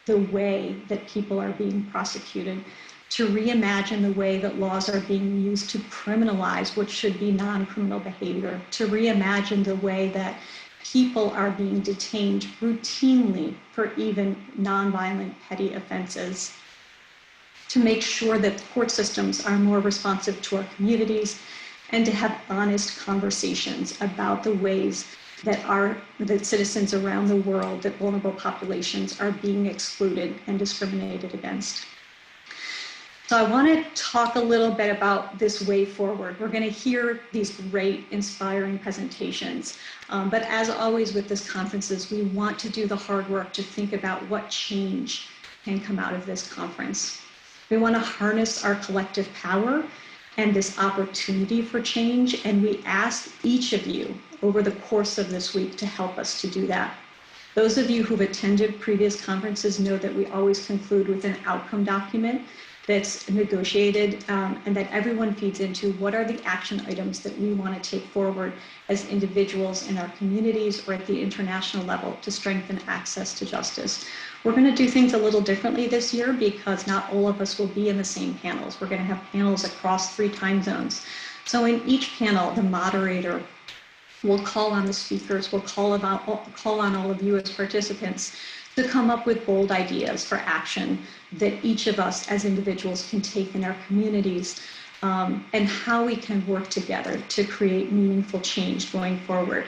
Speaker 7: the way that people are being prosecuted, to reimagine the way that laws are being used to criminalize what should be non-criminal behavior, to reimagine the way that people are being detained routinely for even nonviolent petty offenses, to make sure that court systems are more responsive to our communities, and to have honest conversations about the ways that citizens around the world, that vulnerable populations are being excluded and discriminated against. So I want to talk a little bit about this way forward. We're going to hear these great, inspiring presentations. But as always with this conferences, we want to do the hard work to think about what change can come out of this conference. We want to harness our collective power and this opportunity for change. And we ask each of you over the course of this week to help us to do that. Those of you who've attended previous conferences know that we always conclude with an outcome document that's negotiated and that everyone feeds into what are the action items that we want to take forward as individuals in our communities or at the international level to strengthen access to justice. We're going to do things a little differently this year because not all of us will be in the same panels. We're going to have panels across 3 time zones. So in each panel, the moderator We'll call on the speakers, we'll call on all of you as participants to come up with bold ideas for action that each of us as individuals can take in our communities, and how we can work together to create meaningful change going forward.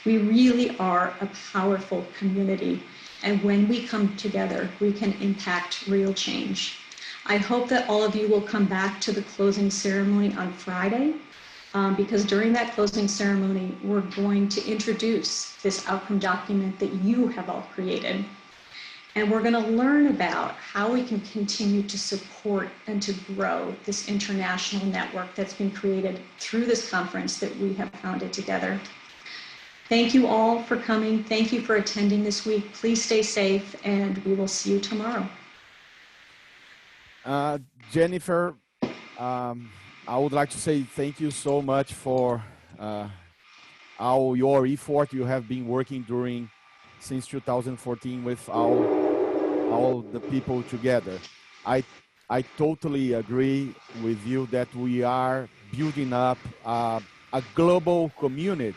Speaker 7: We really are a powerful community, and when we come together, we can impact real change. I hope that all of you will come back to the closing ceremony on Friday, because during that closing ceremony, we're going to introduce this outcome document that you have all created. And we're going to learn about how we can continue to support and to grow this international network that's been created through this conference that we have founded together. Thank you all for coming. Thank you for attending this week. Please stay safe, and we will see you tomorrow.
Speaker 1: Jennifer, I would like to say thank you so much for all your effort you have been working since 2014 with all the people together. I totally agree with you that we are building up a global community,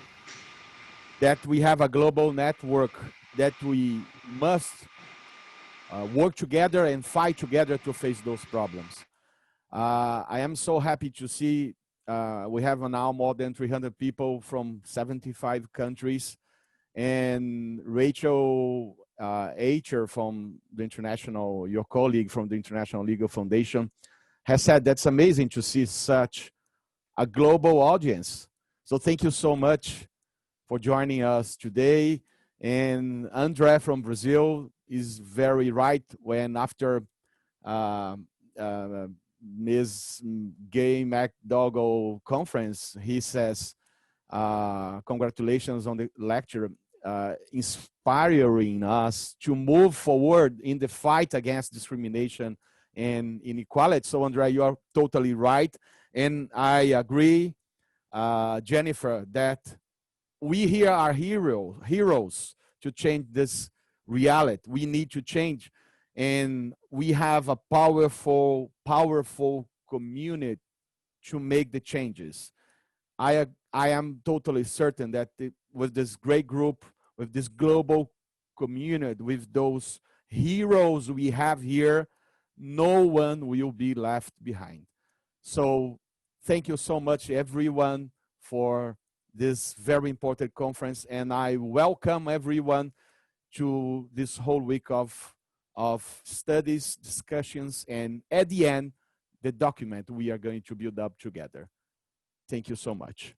Speaker 1: that we have a global network, that we must work together and fight together to face those problems. I am so happy to see we have now more than 300 people from 75 countries, and Rachel Acher from the international, your colleague from the International Legal Foundation, has said that's amazing to see such a global audience. So thank you so much for joining us today. And André from Brazil is very right when after Ms. Gay McDougall conference, he says, congratulations on the lecture, inspiring us to move forward in the fight against discrimination and inequality. So André, you are totally right. And I agree, Jennifer, that we here are heroes to change this reality. We need to change. And we have a powerful community to make the changes. I am totally certain that with this great group, with this global community, with those heroes we have here, no one will be left behind. So thank you so much, everyone, for this very important conference. And I welcome everyone to this whole week of studies, discussions, and at the end, the document we are going to build up together. Thank you so much.